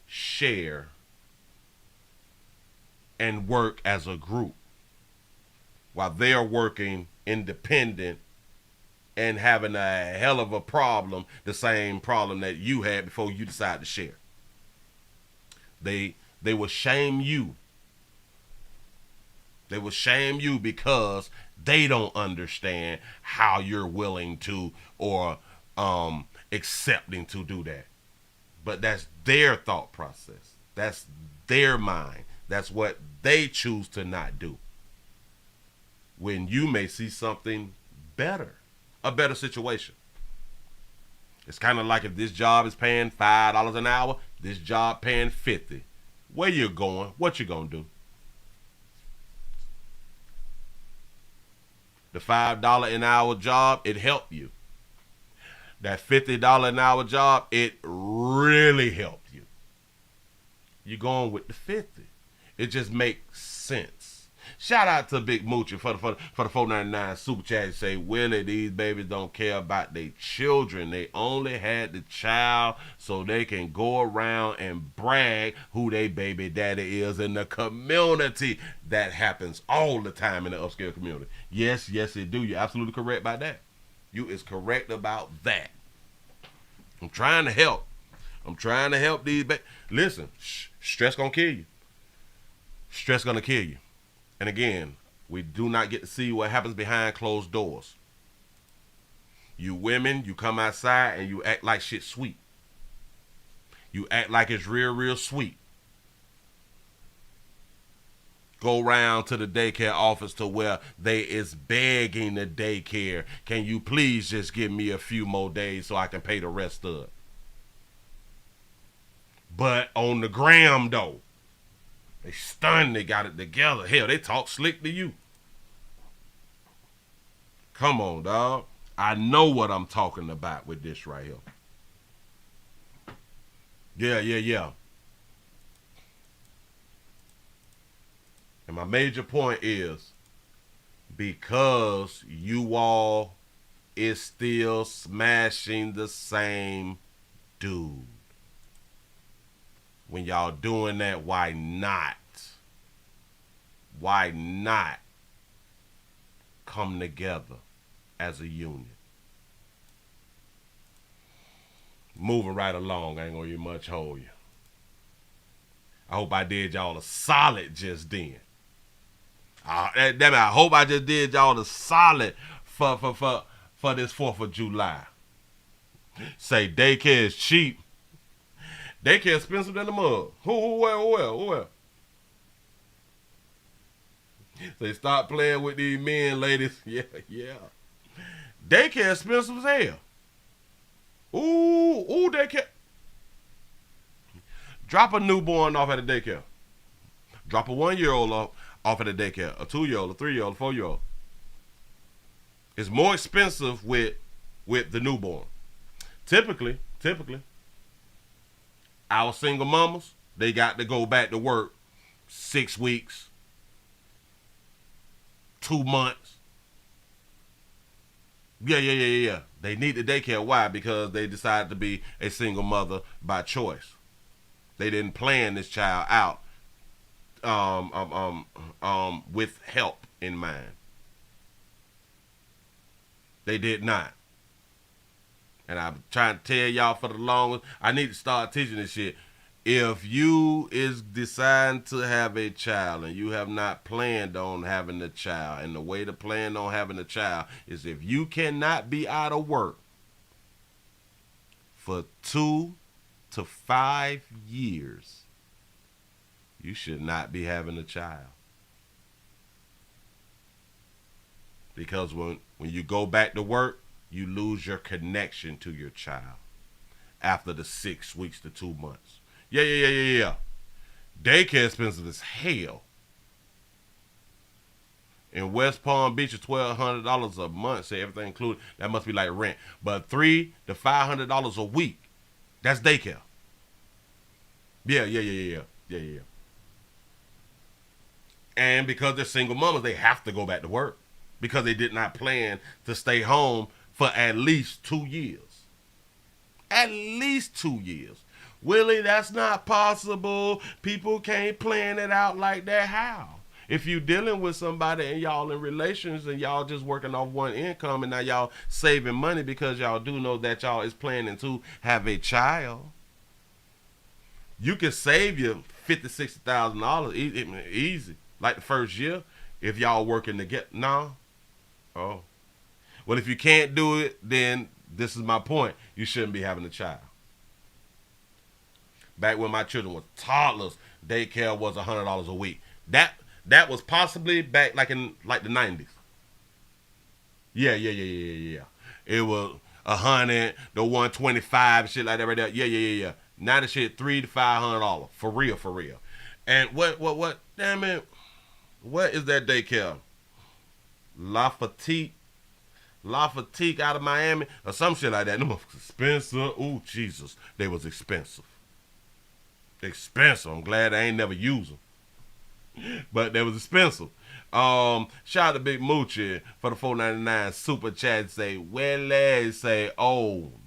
share and work as a group while they are working independent and having a hell of a problem, the same problem that you had before you decided to share. They will shame you. They will shame you because they don't understand how you're willing to or accepting to do that. But that's their thought process. That's their mind. That's what they choose to not do. When you may see something better, a better situation. It's kind of like if this job is paying $5 an hour, this job paying $50. Where you going? What you gonna do? The $5 an hour job, it helped you. That $50 an hour job, it really helped you. You're going with the 50. It just makes sense. Shout out to Big Moochie for the $4.99 super chat. Say, Willie, these babies don't care about their children. They only had the child so they can go around and brag who they baby daddy is in the community. That happens all the time in the upscale community. Yes, it do. You're absolutely correct about that. You is correct about that. I'm trying to help. These babies. Listen, stress gonna kill you. Stress gonna kill you. And again, we do not get to see what happens behind closed doors. You women, you come outside and you act like shit's sweet. You act like it's real sweet. Go around to the daycare office to where they is begging the daycare, can you please just give me a few more days so I can pay the rest of it? But on the gram though, they stunned, they got it together. Hell, they talk slick to you. Come on, dog. I know what I'm talking about with this right here. Yeah. And my major point is, because you all is still smashing the same dude. When y'all doing that, why not? Why not come together as a union? Moving right along, I ain't gonna much hold you. I hope I did y'all a solid just then. Damn it, I hope I just did y'all a solid for this 4th of July. Say daycare is cheap. Daycare expensive than the mug. Who? Say stop playing with these men, ladies. Yeah. Daycare expensive as hell. Ooh, daycare. Drop a newborn off at a daycare. Drop a 1-year-old off at a daycare. A 2-year-old, a 3-year-old, a 4-year-old. It's more expensive with the newborn. Typically, our single mamas, they got to go back to work 6 weeks, 2 months. Yeah. They need the daycare. Why? Because they decided to be a single mother by choice. They didn't plan this child out with help in mind. They did not. And I'm trying to tell y'all for the longest, I need to start teaching this shit. If you is deciding to have a child and you have not planned on having a child, and the way to plan on having a child is if you cannot be out of work for 2 to 5 years, you should not be having a child. Because when you go back to work, you lose your connection to your child after the 6 weeks to 2 months. Yeah. Daycare expensive as hell. In West Palm Beach, it's $1,200 a month. Say everything included. That must be like rent. But $300 to $500 a week. That's daycare. Yeah. And because they're single mamas, they have to go back to work because they did not plan to stay home for at least 2 years. At least 2 years. Willie, that's not possible. People can't plan it out like that. How? If you dealing with somebody and y'all in relations and y'all just working off one income and now y'all saving money because y'all do know that y'all is planning to have a child, you can save you $50,000, $60,000 easy. Like the first year, if y'all working together. No? Oh. Well, if you can't do it, then this is my point. You shouldn't be having a child. Back when my children were toddlers, daycare was $100 a week. That was possibly back like in the 90s. Yeah. It was 100, the 125, shit like that right there. Yeah. Now the shit $300 to $500 for real. And what? Damn it! What is that daycare? Lafayette out of Miami or some shit like that. Them was expensive. Ooh, Jesus, they was expensive. I'm glad I ain't never used them, but they was expensive. Shout out to Big Moochie for the $4.99 super chat. Say Willie, say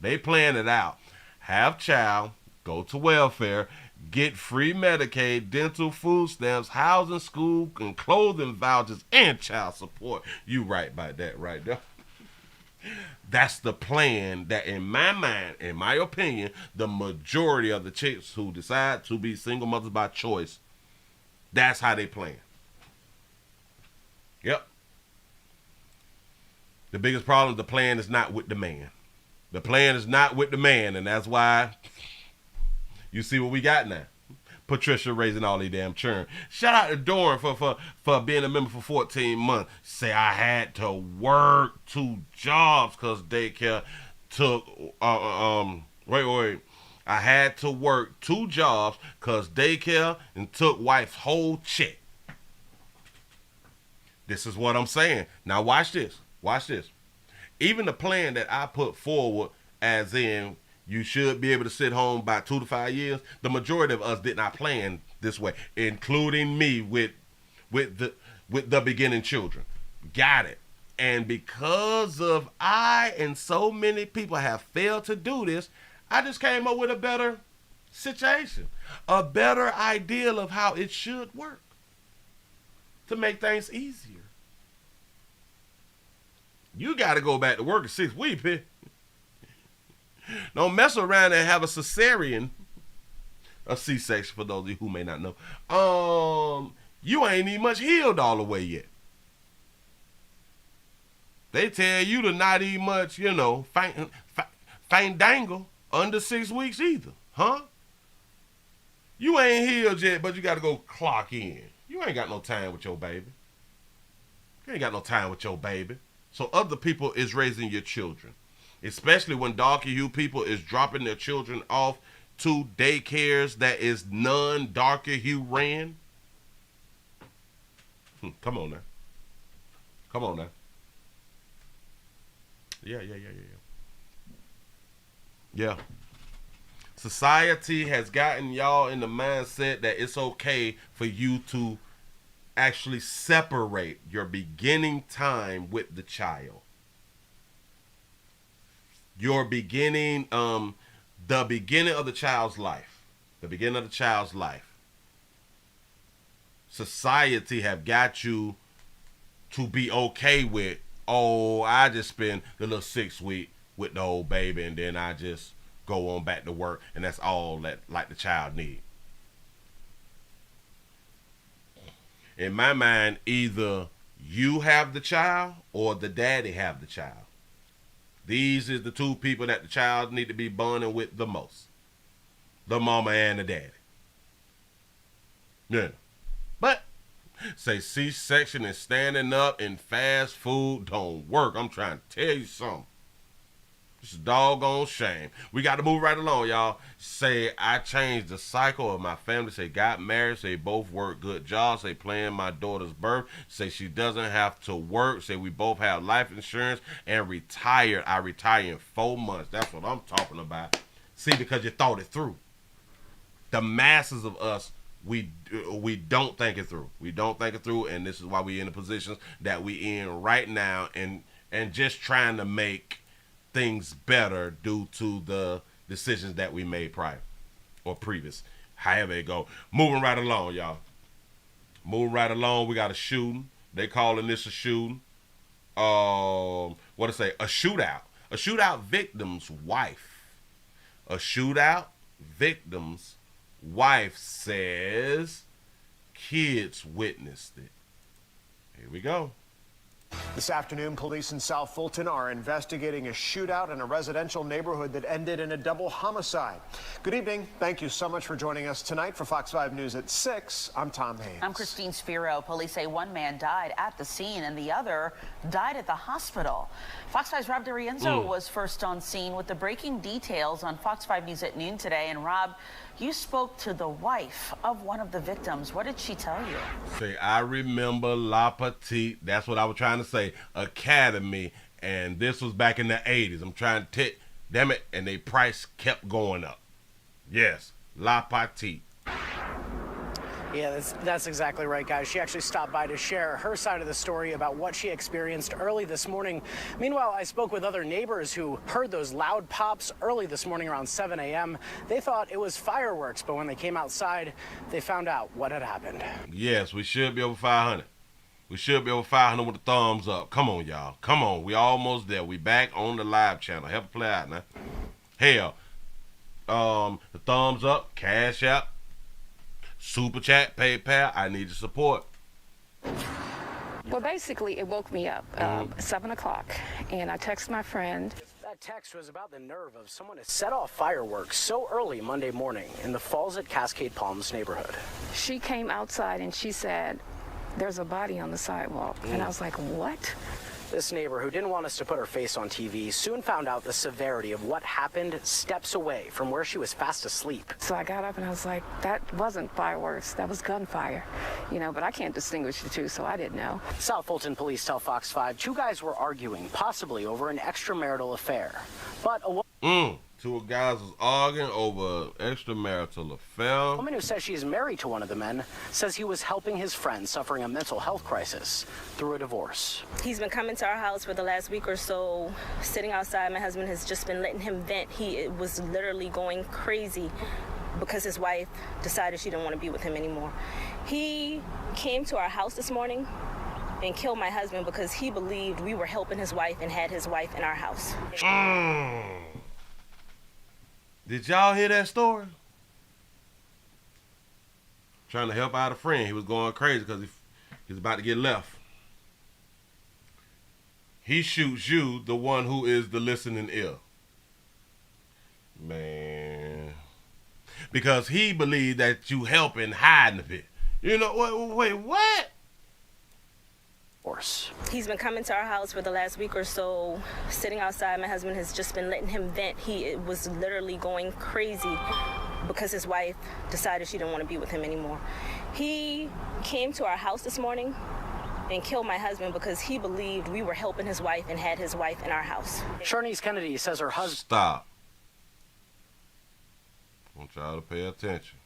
they plan it out. Have child, go to welfare, get free Medicaid, dental, food stamps, housing, school, and clothing vouchers, and child support. You right about that right there. That's the plan that, in my mind, in my opinion, the majority of the chicks who decide to be single mothers by choice, that's how they plan. Yep. The biggest problem, the plan is not with the man. The plan is not with the man, and that's why you see what we got now. Patricia raising all these damn churn. Shout out to Doran for being a member for 14 months. Say I had to work 2 jobs because daycare took I had to work 2 jobs because daycare and took wife's whole check. This is what I'm saying. Now watch this. Even the plan that I put forward, as in you should be able to sit home by 2 to 5 years, the majority of us did not plan this way, including me with the beginning children. Got it. And because of I and so many people have failed to do this, I just came up with a better situation, a better ideal of how it should work to make things easier. You got to go back to work in 6 weeks, man. Don't mess around and have a cesarean, a C-section for those of you who may not know. You ain't even much healed all the way yet. They tell you to not eat much, fandangle under 6 weeks either, huh? You ain't healed yet, but you got to go clock in. You ain't got no time with your baby. You ain't got no time with your baby. So other people is raising your children, especially when darker hue people is dropping their children off to daycares that is non-darker hue ran. Come on now. Come on now. Yeah. Society has gotten y'all in the mindset that it's okay for you to actually separate your beginning time with the child. Your beginning, the beginning of the child's life. The beginning of the child's life. Society have got you to be okay with, I just spend the little 6 week with the old baby and then I just go on back to work and that's all that like the child need. In my mind, either you have the child or the daddy have the child. These is the two people that the child need to be bonding with the most. The mama and the daddy. Yeah. But say C-section and standing up and fast food don't work. I'm trying to tell you something. It's a doggone shame. We got to move right along, y'all. Say I changed the cycle of my family. Say got married. Say both work good jobs. Say planned my daughter's birth. Say she doesn't have to work. Say we both have life insurance and retired. I retire in 4 months. That's what I'm talking about. See, because you thought it through. The masses of us, we don't think it through. We don't think it through, and this is why we in the positions that we in right now, and just trying to make things better due to the decisions that we made prior or previous. However it go. Moving right along, y'all. Moving right along, we got a shooting. They calling this a shooting. A shootout. A shootout victim's wife. A shootout victim's wife says kids witnessed it. Here we go. This afternoon, police in South Fulton are investigating a shootout in a residential neighborhood that ended in a double homicide. Good evening. Thank you so much for joining us tonight for Fox 5 News at 6. I'm Tom Haynes. I'm Christine Spiro. Police say one man died at the scene and the other died at the hospital. Fox 5's Rob DeRienzo was first on scene with the breaking details on Fox 5 News at noon today. And Rob, you spoke to the wife of one of the victims. What did she tell you? Say, I remember La Petite, that's what I was trying to say, Academy, and this was back in the 80s. I'm trying to damn it, and they price kept going up. Yes, La Petite. Yeah, that's exactly right, guys. She actually stopped by to share her side of the story about what she experienced early this morning. Meanwhile, I spoke with other neighbors who heard those loud pops early this morning around 7 a.m. They thought it was fireworks, but when they came outside, they found out what had happened. Yes, we should be over 500. We should be over 500 with the thumbs up. Come on, y'all. Come on. We almost there. We back on the live channel. Help it play out now. Hell, the thumbs up, Cash App, Super Chat, PayPal, I need your support. Well, basically, it woke me up 7 o'clock, and I texted my friend. That text was about the nerve of someone to set off fireworks so early Monday morning in the Falls at Cascade Palms neighborhood. She came outside and she said, "There's a body on the sidewalk." And I was like, what? This neighbor, who didn't want us to put her face on TV, soon found out the severity of what happened steps away from where she was fast asleep. So I got up and I was like, that wasn't fireworks, that was gunfire. But I can't distinguish the two, so I didn't know. South Fulton police tell Fox 5 two guys were arguing, possibly over an extramarital affair. But Two guys was arguing over extramarital affair. A woman who says she's married to one of the men says he was helping his friend suffering a mental health crisis through a divorce. He's been coming to our house for the last week or so, sitting outside. My husband has just been letting him vent. He was literally going crazy because his wife decided she didn't want to be with him anymore. He came to our house this morning and killed my husband because he believed we were helping his wife and had his wife in our house. Did y'all hear that story? Trying to help out a friend. He was going crazy because he was about to get left. He shoots you, the one who is the listening ear. Man. Because he believed that you helping hiding a bit. You know, wait, what? He's been coming to our house for the last week or so, sitting outside. My husband has just been letting him vent. He was literally going crazy because his wife decided she didn't want to be with him anymore. He came to our house this morning and killed my husband because he believed we were helping his wife and had his wife in our house. Sharnice Kennedy says her husband... Stop. I want y'all to pay attention.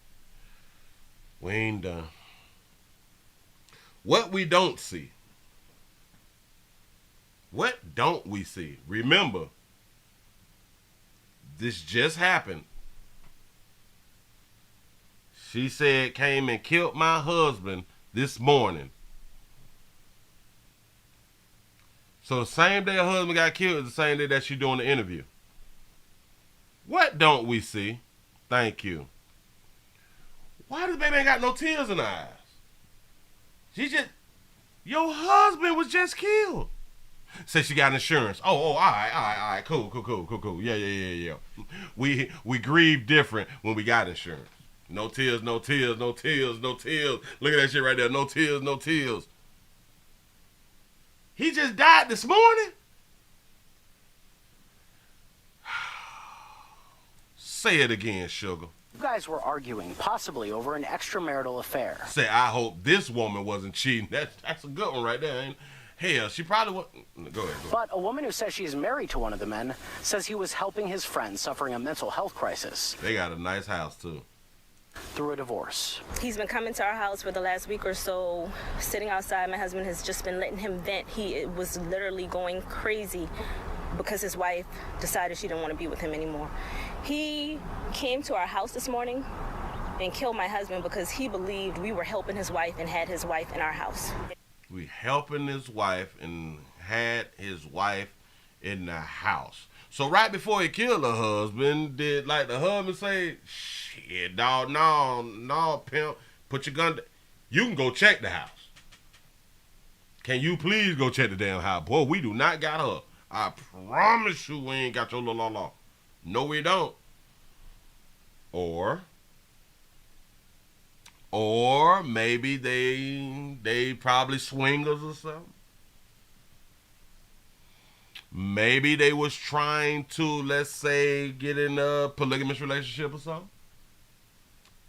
We ain't done. What we don't see. What don't we see? Remember, this just happened. She said came and killed my husband this morning. So the same day her husband got killed is the same day that she doing the interview. What don't we see? Thank you. Why does baby ain't got no tears in her eyes? Your husband was just killed. Say she got insurance. Oh, all right, cool. Yeah. We grieve different when we got insurance. No tears. Look at that shit right there. No tears. He just died this morning? Say it again, sugar. You guys were arguing, possibly over an extramarital affair. Say, I hope this woman wasn't cheating. That's a good one right there, ain't it? Hell, she probably wasn't. Go ahead. But a woman who says she's married to one of the men says he was helping his friend suffering a mental health crisis. They got a nice house, too. Through a divorce. He's been coming to our house for the last week or so, sitting outside. My husband has just been letting him vent. He was literally going crazy because his wife decided she didn't want to be with him anymore. He came to our house this morning and killed my husband because he believed we were helping his wife and had his wife in our house. We helping his wife and had his wife in the house. So right before he killed her husband, did like the husband say, shit, dog, no, pimp, put your gun down. You can go check the house. Can you please go check the damn house? Boy, we do not got her. I promise you we ain't got your la. No, we don't. Or maybe they probably swingers or something. Maybe they was trying to, let's say, get in a polygamous relationship or something.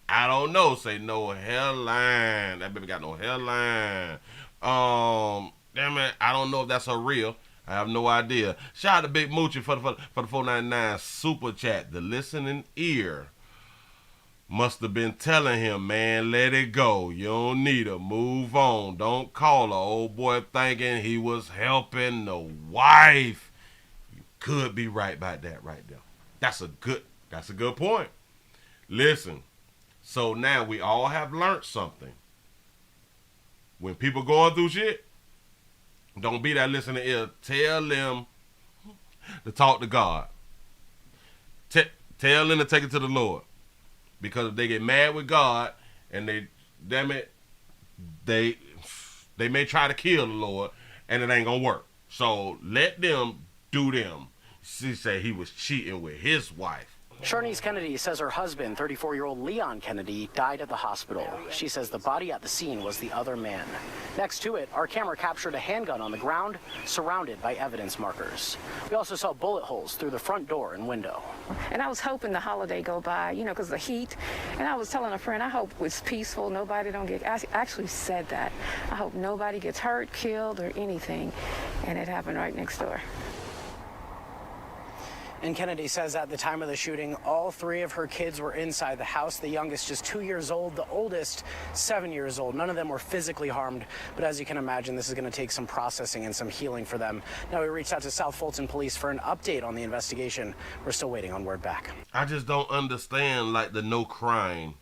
I don't know. Say no hairline. That baby got no hairline. Damn it. I don't know if that's her real. I have no idea. Shout out to Big Moochie for the $4.99 super chat. The listening ear must have been telling him, man, let it go. You don't need her. Move on. Don't call her. Old boy thinking he was helping the wife. You could be right about that right there. That's a good point. Listen, so now we all have learned something. When people going through shit, don't be that listening ear. Tell them to talk to God. Tell them to take it to the Lord. Because if they get mad with God and they may try to kill the Lord and it ain't gonna work. So let them do them. She said he was cheating with his wife. Sharnice Kennedy says her husband, 34-year-old Leon Kennedy, died at the hospital. She says the body at the scene was the other man. Next to it, our camera captured a handgun on the ground, surrounded by evidence markers. We also saw bullet holes through the front door and window. And I was hoping the holiday go by, because of the heat. And I was telling a friend, I hope it's peaceful, nobody don't get, I actually said that. I hope nobody gets hurt, killed, or anything. And it happened right next door. And Kennedy says at the time of the shooting, all 3 of her kids were inside the house. The youngest just 2 years old, the oldest 7 years old. None of them were physically harmed, but as you can imagine, this is going to take some processing and some healing for them. Now, we reached out to South Fulton Police for an update on the investigation. We're still waiting on word back. I just don't understand, like, the no crying.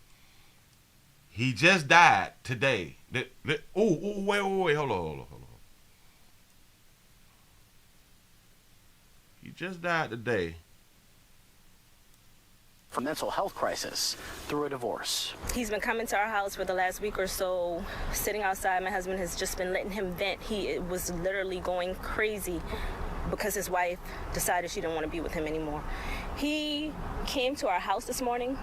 He just died today. Wait, hold on. He just died today. For mental health crisis through a divorce. He's been coming to our house for the last week or so, sitting outside. My husband has just been letting him vent. He was literally going crazy because his wife decided she didn't want to be with him anymore. He came to our house this morning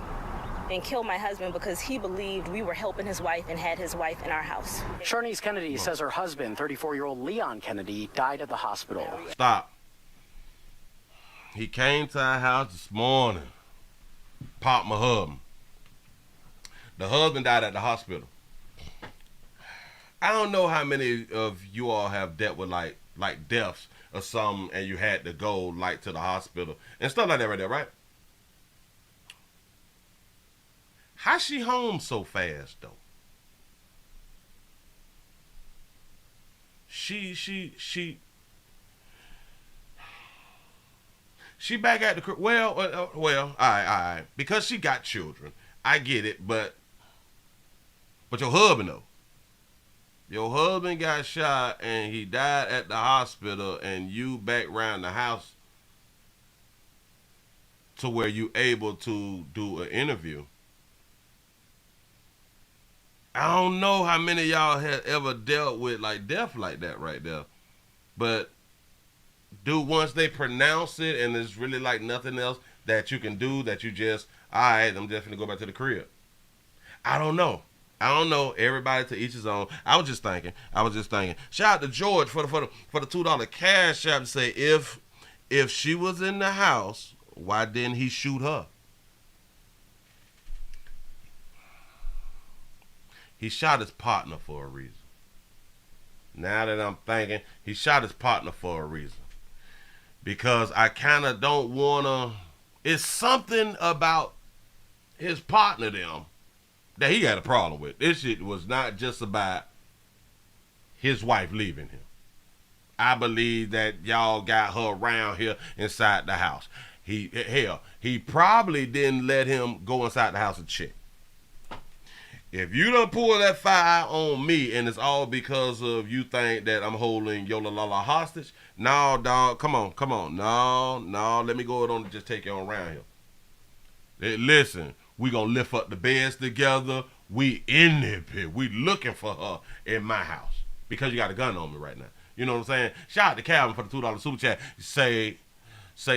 and killed my husband because he believed we were helping his wife and had his wife in our house. Sharnice Kennedy says her husband, 34-year-old Leon Kennedy, died at the hospital. Stop. He came to our house this morning, popped my husband. The husband died at the hospital. I don't know how many of you all have dealt with like deaths or something, and you had to go like to the hospital and stuff like that right there, right? How's she home so fast though? She back at the crib. Well, all right. Because she got children, I get it. But your husband though, your husband got shot and he died at the hospital, and you back around the house to where you able to do an interview. I don't know how many of y'all have ever dealt with like death like that right there, but. Dude, once they pronounce it and there's really like nothing else that you can do, that you just, all right, I'm just gonna go back to the crib. I don't know. Everybody to each his own. I was just thinking. Shout out to George for the $2 cash app to say if she was in the house, why didn't he shoot her? He shot his partner for a reason. Now that I'm thinking, he shot his partner for a reason. Because I kind of don't want to... It's something about his partner, them, that he got a problem with. This shit was not just about his wife leaving him. I believe that y'all got her around here inside the house. He probably didn't let him go inside the house and check. If you don't pull that fire on me and it's all because of you think that I'm holding Yola Lala hostage, no, dog, come on. No, let me go on and just take you on around here. Listen, we gonna lift up the beds together. We in there, pit. We looking for her in my house because you got a gun on me right now. You know what I'm saying? Shout out to Calvin for the $2 super chat. Say,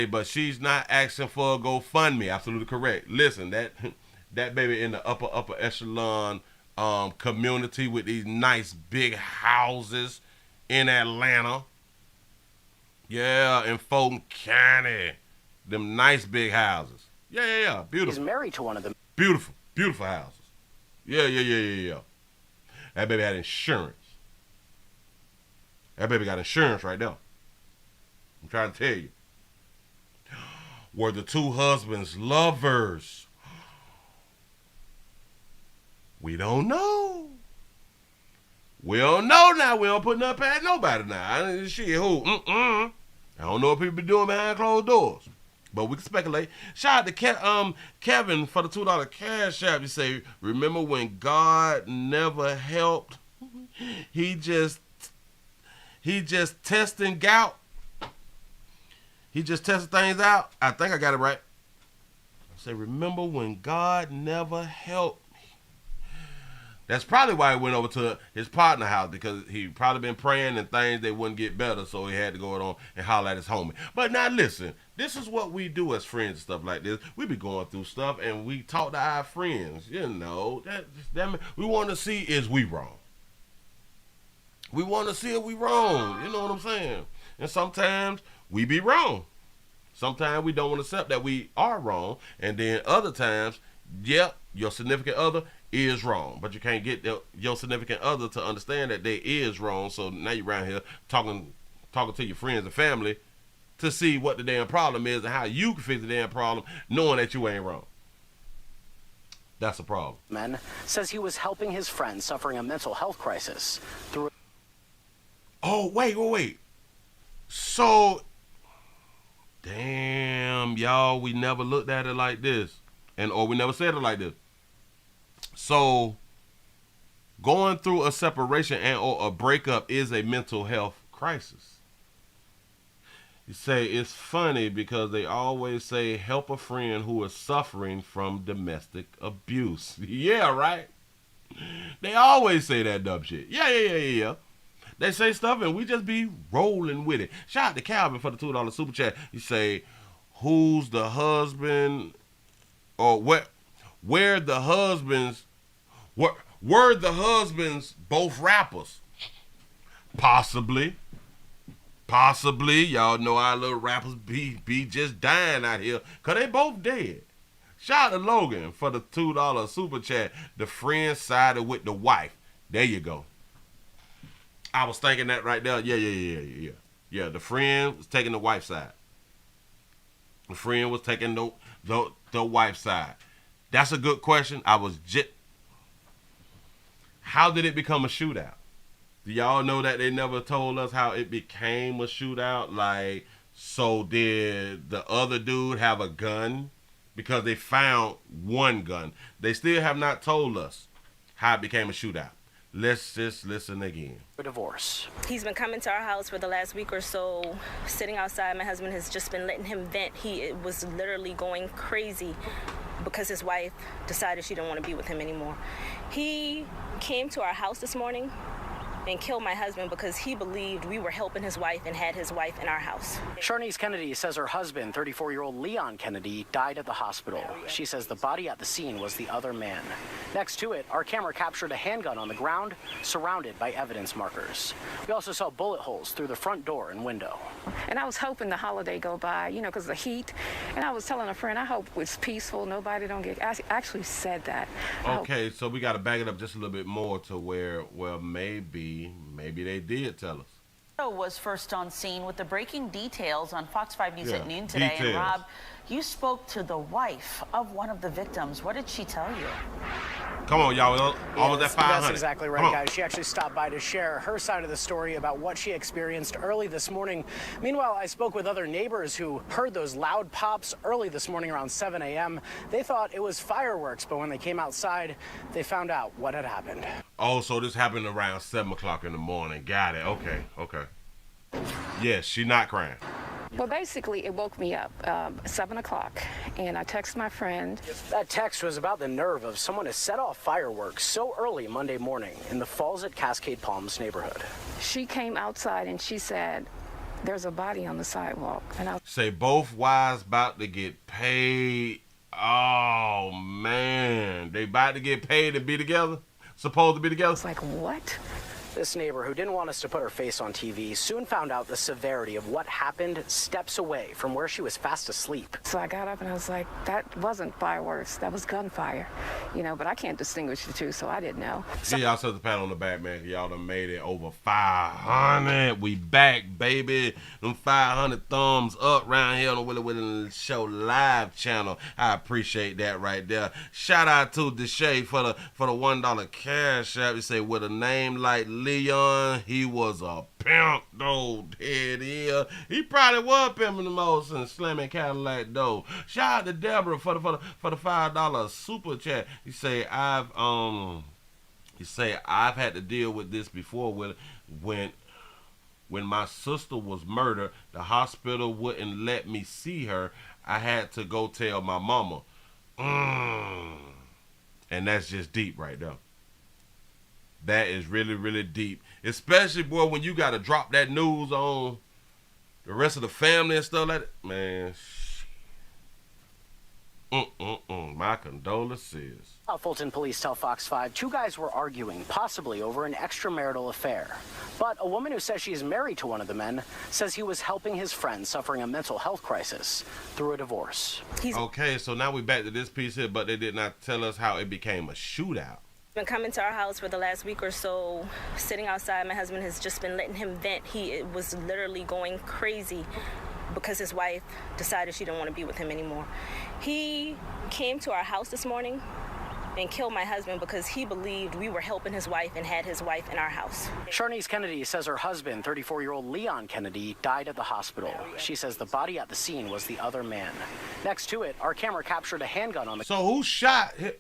but she's not asking for a GoFundMe. Absolutely correct. Listen, that baby in the upper echelon community with these nice big houses in Atlanta. Yeah, in Fulton County. Them nice big houses. Yeah. Beautiful. He's married to one of them. Beautiful houses. Yeah. That baby had insurance. That baby got insurance right there. I'm trying to tell you. Were the two husbands lovers? We don't know. We don't know now. We don't put nothing past nobody now. Shit, who? I don't know what people be doing behind closed doors. But we can speculate. Shout out to Kevin for the $2 cash app. You say, remember when God never helped? He just testing gout. He just tested things out. I think I got it right. I say, remember when God never helped? That's probably why he went over to his partner house, because he probably been praying and things they wouldn't get better, so he had to go on and holler at his homie. But now listen, this is what we do as friends and stuff like this. We be going through stuff and we talk to our friends, you know. That we want to see, is we wrong? We want to see if we wrong, you know what I'm saying? And sometimes we be wrong. Sometimes we don't want to accept that we are wrong, and then other times, yep, your significant other is wrong, but you can't get your significant other to understand that they is wrong. So now you're around here talking to your friends and family to see what the damn problem is and how you can fix the damn problem knowing that you ain't wrong. That's a problem. Man says he was helping his friend suffering a mental health crisis through. Oh, wait. So, damn, y'all, we never looked at it like this. Or we never said it like this. So, going through a separation and or a breakup is a mental health crisis. You say it's funny because they always say help a friend who is suffering from domestic abuse. Yeah, right? They always say that dumb shit. Yeah. They say stuff and we just be rolling with it. Shout out to Calvin for the $2 super chat. You say, who's the husband, or were the husbands both rappers? Possibly. Y'all know our little rappers be just dying out here because they both dead. Shout out to Logan for the $2 super chat. The friend sided with the wife. There you go. I was thinking that right there. Yeah, the friend was taking the wife's side. The friend was taking the wife's side. That's a good question. How did it become a shootout? Do y'all know that they never told us how it became a shootout? Like, so did the other dude have a gun? Because they found one gun. They still have not told us how it became a shootout. Let's just listen again. A divorce. He's been coming to our house for the last week or so, sitting outside. My husband has just been letting him vent. He was literally going crazy because his wife decided she didn't want to be with him anymore. He came to our house this morning and killed my husband because he believed we were helping his wife and had his wife in our house. Sharnice Kennedy says her husband, 34-year-old Leon Kennedy, died at the hospital. She says the body at the scene was the other man. Next to it, our camera captured a handgun on the ground, surrounded by evidence markers. We also saw bullet holes through the front door and window. And I was hoping the holiday go by, because of the heat. And I was telling a friend, I hope it's peaceful, nobody don't get. I actually said that. Okay, so we got to back it up just a little bit more to where, well, maybe they did tell us. Was first on scene with the breaking details on Fox 5 News at noon today. Details. And Rob, you spoke to the wife of one of the victims. What did she tell you? Come on, y'all. Almost at 500. That's exactly right, guys. She actually stopped by to share her side of the story about what she experienced early this morning. Meanwhile, I spoke with other neighbors who heard those loud pops early this morning around 7 a.m. They thought it was fireworks, but when they came outside, they found out what had happened. Oh, so this happened around 7 o'clock in the morning. Got it. Okay. Yes, she not crying. Well, basically, it woke me up 7 o'clock, and I texted my friend. That text was about the nerve of someone to set off fireworks so early Monday morning in the Falls at Cascade Palms neighborhood. She came outside and she said, there's a body on the sidewalk. And I say both wives about to get paid. Oh, man. They about to get paid and be together? Supposed to be together? It's like, what? This neighbor, who didn't want us to put her face on TV, soon found out the severity of what happened steps away from where she was fast asleep. So I got up and I was like, that wasn't fireworks, that was gunfire. But I can't distinguish the two, so I didn't know. Give y'all such a pat on the back, man. Y'all done made it over 500. We back, baby. Them 500 thumbs up around here on the Willie Show live channel. I appreciate that right there. Shout out to Deshae for the $1 cash app. You say, with a name like Leon, he was a pimp, though. Head here. He probably was pimping the most and slamming Cadillac, though. Shout out to Deborah for the $5 super chat. You say I've had to deal with this before when my sister was murdered. The hospital wouldn't let me see her. I had to go tell my mama. And that's just deep right there. That is really, really deep. Especially, boy, when you got to drop that news on the rest of the family and stuff like that. Man, my condolences. Fulton police tell Fox 5 two guys were arguing, possibly over an extramarital affair. But a woman who says she is married to one of the men says he was helping his friend suffering a mental health crisis through a divorce. Okay, so now we're back to this piece here, but they did not tell us how it became a shootout. Been coming to our house for the last week or so, sitting outside. My husband has just been letting him vent. He was literally going crazy because his wife decided she didn't want to be with him anymore. He came to our house this morning and killed my husband because he believed we were helping his wife and had his wife in our house. Sharnice Kennedy says her husband, 34-year-old Leon Kennedy, died at the hospital. She says the body at the scene was the other man. Next to it, our camera captured a handgun on the So who shot him?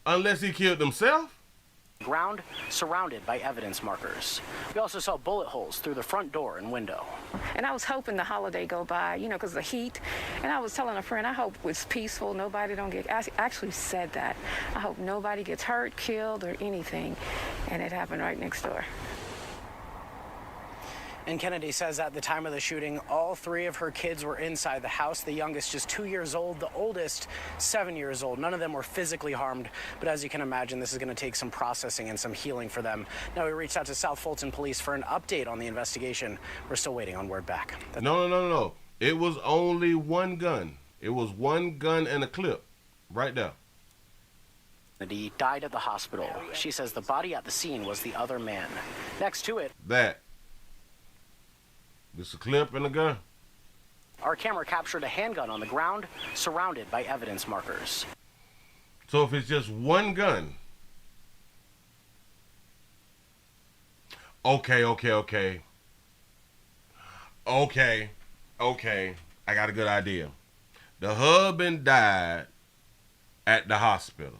Unless he killed himself? ground, surrounded by evidence markers. We also saw bullet holes through the front door and window. And I was hoping the holiday go by, you know, because of the heat. And I was telling a friend, I hope it's peaceful, nobody don't get, I actually said that. I hope nobody gets hurt, killed, or anything. And it happened right next door. And Kennedy says at the time of the shooting, all three of her kids were inside the house. The youngest just 2 years old, the oldest 7 years old. None of them were physically harmed, but as you can imagine, this is going to take some processing and some healing for them. Now, we reached out to South Fulton Police for an update on the investigation. We're still waiting on word back. No. It was only one gun. It was one gun and a clip right there. Kennedy died at the hospital. She says the body at the scene was the other man. Next to it, This a clip and a gun. our camera captured a handgun on the ground, surrounded by evidence markers. So if it's just one gun. Okay. I got a good idea. The husband died at the hospital.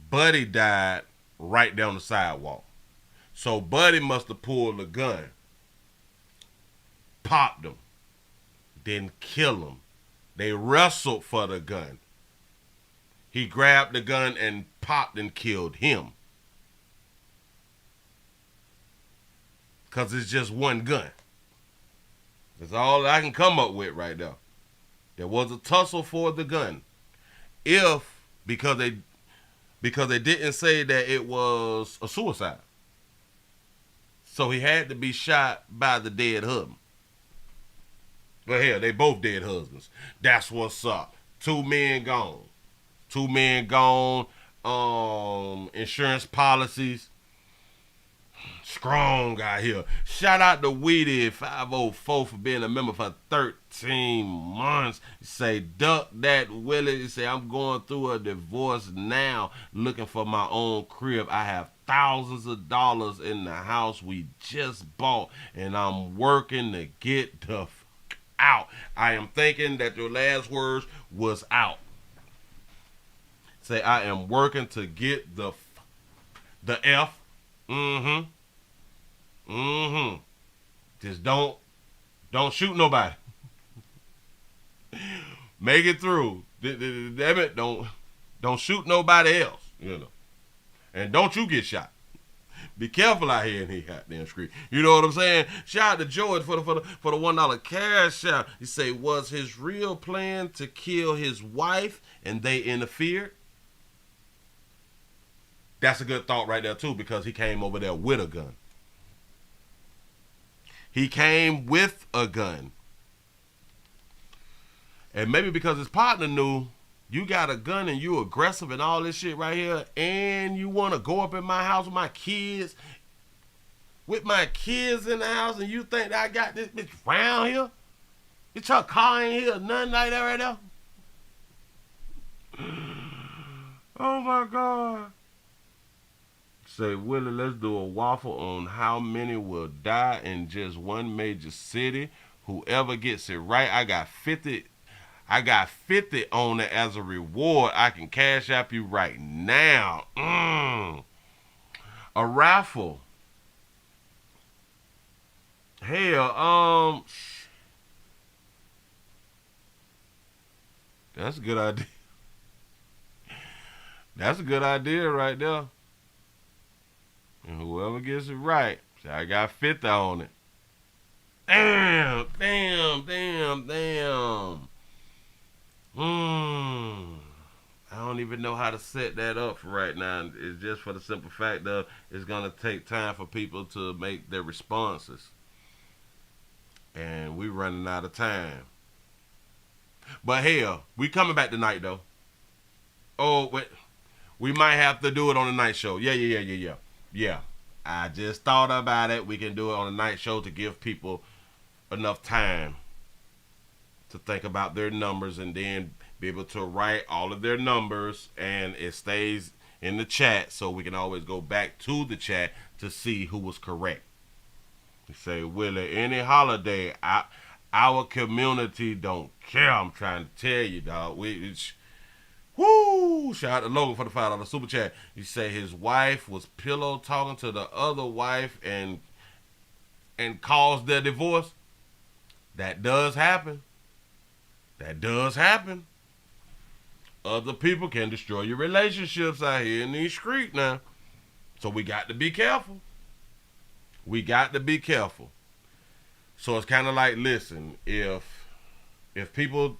Buddy died right down the sidewalk. So Buddy must have pulled the gun, popped him, didn't kill him. They wrestled for the gun. He grabbed the gun and popped and killed him. Because it's just one gun. That's all I can come up with right now. There was a tussle for the gun. Because they didn't say that it was a suicide. So he had to be shot by the dead husband. But hell, they both dead husbands. That's what's up. 2 men gone. 2 men gone. Insurance policies. Strong out here. Shout out to Weedy 504 for being a member for 13 months. He say, duck that Willie. He say, I'm going through a divorce now, looking for my own crib. I have thousands of dollars in the house we just bought, and I'm working to get the fuck out. I am thinking that your last words was out. Say, I am working to get the F. Just don't shoot nobody. Make it through. Damn it, don't shoot nobody else, you know. And don't you get shot. Be careful out here in the goddamn street. You know what I'm saying? Shout out to George for the $1 cash out. He say, was his real plan to kill his wife and they interfered? That's a good thought right there too, because he came over there with a gun. He came with a gun. And maybe because his partner knew you got a gun and you aggressive and all this shit right here, and you want to go up in my house with my kids in the house, and you think that I got this bitch round here? It's your car in here, nothing like that right there? Oh my God. Say, Willie, let's do a waffle on how many will die in just one major city. Whoever gets it right, I got 50 on it as a reward. I can cash app you right now. A raffle. Hell, that's a good idea. That's a good idea right there. And whoever gets it right, say, I got 50 on it. Damn. I don't even know how to set that up for right now. It's just for the simple fact that it's going to take time for people to make their responses. And we running out of time. But hell, we coming back tonight though. Oh, wait. We might have to do it on the night show. Yeah. I just thought about it. We can do it on a night show to give people enough time to think about their numbers and then be able to write all of their numbers, and it stays in the chat so we can always go back to the chat to see who was correct. You say, Willie, any holiday, our community don't care. I'm trying to tell you, dog. Woo! Shout out to Logan for the $5 super chat. You say his wife was pillow talking to the other wife and caused their divorce. That does happen. That does happen. Other people can destroy your relationships out here in these streets now. So we got to be careful. We got to be careful. So it's kind of like, listen, if people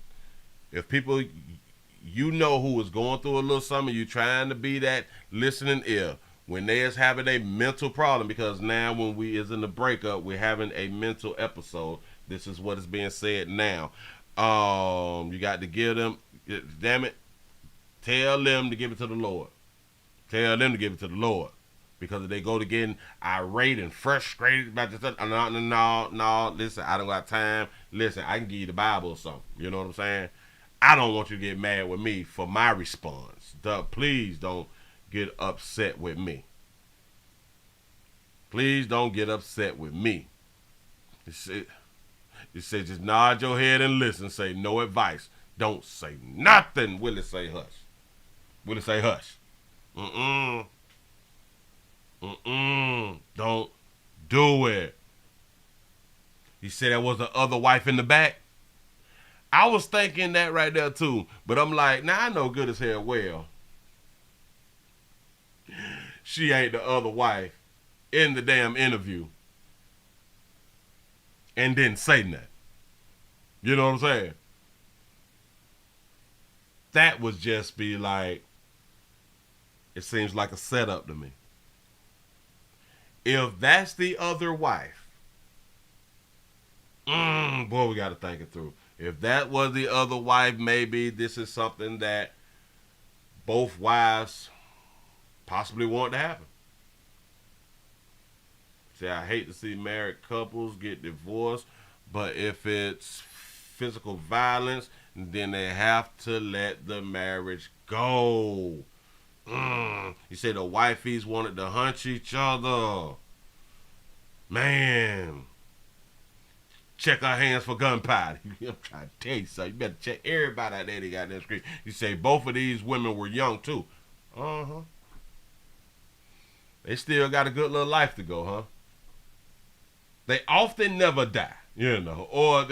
you know who is going through a little something, you trying to be that listening ear when they is having a mental problem, because now when we is in the breakup, we're having a mental episode. This is what is being said now. You got to give them, damn it, tell them to give it to the Lord. Tell them to give it to the Lord. Because if they go to getting irate and frustrated about this, no, listen, I don't got time. Listen, I can give you the Bible or something. You know what I'm saying? I don't want you to get mad with me for my response. Please don't get upset with me. Please don't get upset with me. You say just nod your head and listen. Say no advice. Don't say nothing. Willie say hush. Willie say hush. Don't do it. He said there was the other wife in the back. I was thinking that right there too, but I'm like, I know good as hell well she ain't the other wife in the damn interview and didn't say nothing. You know what I'm saying? That would just be like, it seems like a setup to me. If that's the other wife, boy, we got to think it through. If that was the other wife, maybe this is something that both wives possibly want to happen. See, I hate to see married couples get divorced, but if it's physical violence, then they have to let the marriage go. You say the wifeys wanted to hunch each other. Man. Check our hands for gunpowder. I'm trying to tell you something. You better check everybody out there that got that screen. You say both of these women were young too. They still got a good little life to go, huh? They often never die, you know. Or,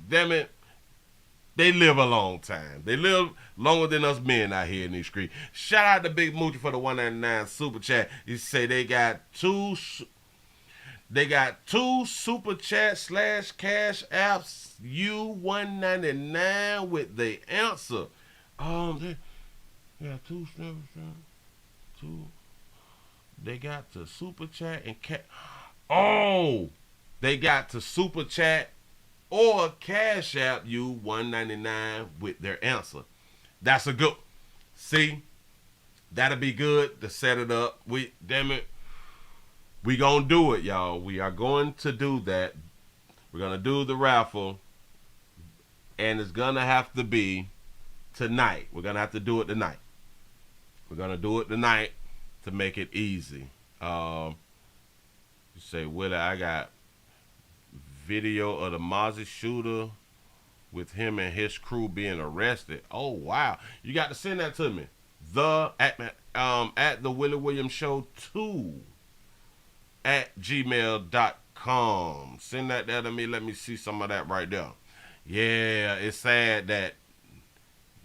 damn it, they live a long time. They live longer than us men out here in these streets. Shout out to Big Moochie for the $1.99 super chat. You say they got two super chat / cash apps, $1.99 with the answer. They got two. They got to super chat and they got to super chat or cash app you $1.99 with their answer. That's a good. See, that'll be good to set it up. We gonna do it, y'all. We are going to do that. We're gonna do the raffle, and it's gonna have to be tonight. We're gonna have to do it tonight. We're gonna do it tonight to make it easy. You say, Willie, I got video of the Mozzie shooter with him and his crew being arrested. Oh wow, you got to send that to me. At the Willie Williams Show 2 at gmail.com. Send that there to me. Let me see some of that right there. Yeah, it's sad that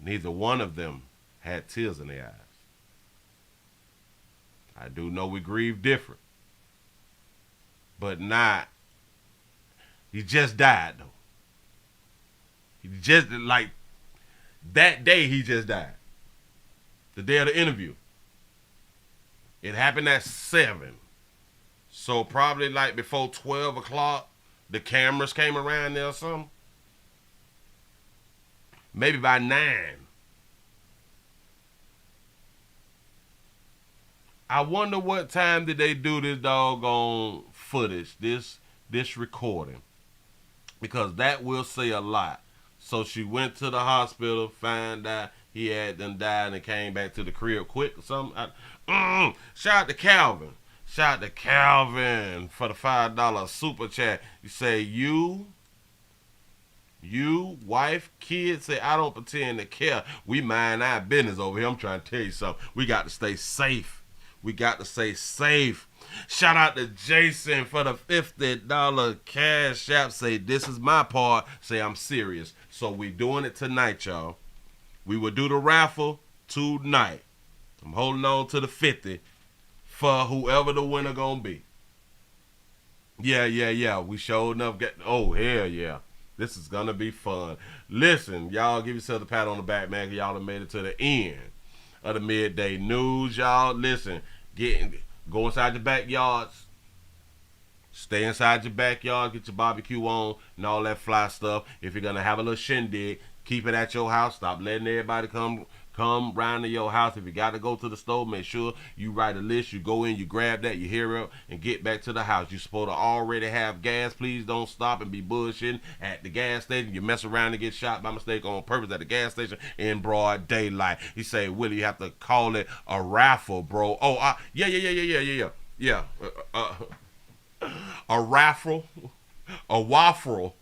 neither one of them had tears in their eyes. I do know we grieve different, but not. He just died though. He just, like, that day he just died. The day of the interview. It happened at 7. So probably like before 12 o'clock, the cameras came around there or something. Maybe by 9. I wonder what time did they do this doggone footage, this recording. because that will say a lot. So she went to the hospital, found out he had done died, and came back to the crib quick or something. Shout out to Calvin. Shout out to Calvin for the $5 super chat. You say you, wife, kids, say I don't pretend to care. We mind our business over here. I'm trying to tell you something. We got to stay safe. We got to stay safe. Shout out to Jason for the $50 cash app. Say this is my part. Say I'm serious. So we doing it tonight, y'all. We will do the raffle tonight. I'm holding on to the 50 for whoever the winner gonna be. Yeah. We sure enough get. Oh hell yeah. This is gonna be fun. Listen, y'all, give yourself a pat on the back, man. Y'all have made it to the end of the midday news, y'all. Listen, go inside your backyards. Stay inside your backyard. Get your barbecue on and all that fly stuff. If you're gonna have a little shindig, keep it at your house. Stop letting everybody come round to your house. If you got to go to the store, make sure you write a list. You go in, you grab that, you hear it, and get back to the house. You're supposed to already have gas. Please don't stop and be bullshitting at the gas station. You mess around and get shot by mistake on purpose at the gas station in broad daylight. He say, Willie, you have to call it a raffle, bro. Oh, yeah. A raffle, a waffle.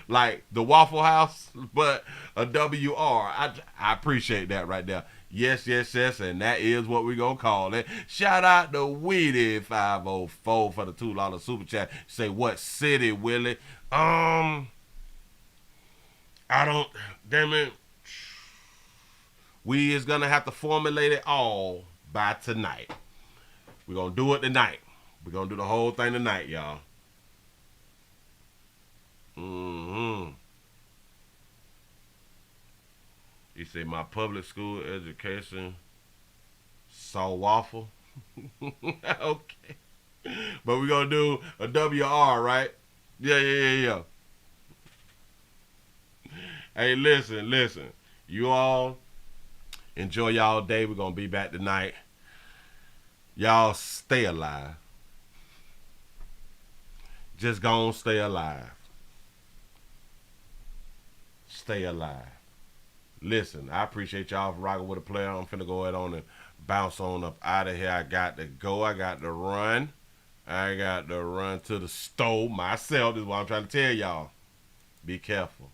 Like the Waffle House, but a WR. I appreciate that right there. Yes, and that is what we're gonna call it. Shout out to Weedy 504 for the $2 super chat. Say what city, Willie? I don't. Damn it. We is gonna have to formulate it all by tonight. We're gonna do it tonight. We're gonna do the whole thing tonight, y'all. You say my public school education saw waffle. Okay. But we're gonna do a WR, right? Yeah. Hey, listen. You all enjoy y'all day. We're gonna be back tonight. Y'all stay alive. Just gonna stay alive. Stay alive. Listen, I appreciate y'all for rocking with a player. I'm finna go ahead on and bounce on up out of here. I got to go. I got to run. I got to run to the store myself. This is what I'm trying to tell y'all. Be careful.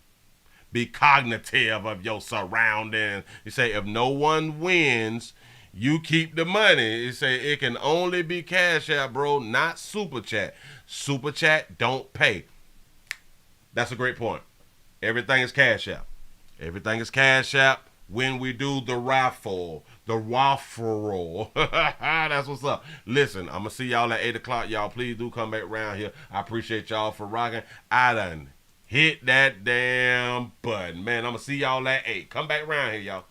Be cognitive of your surroundings. You say if no one wins, you keep the money. You say it can only be Cash App, bro, not Super Chat. Super Chat don't pay. That's a great point. Everything is Cash App. Everything is Cash App when we do the raffle. The waffle. That's what's up. Listen, I'm going to see y'all at 8 o'clock. Y'all, please do come back around here. I appreciate y'all for rocking. I done hit that damn button. Man, I'm going to see y'all at 8. Come back around here, y'all.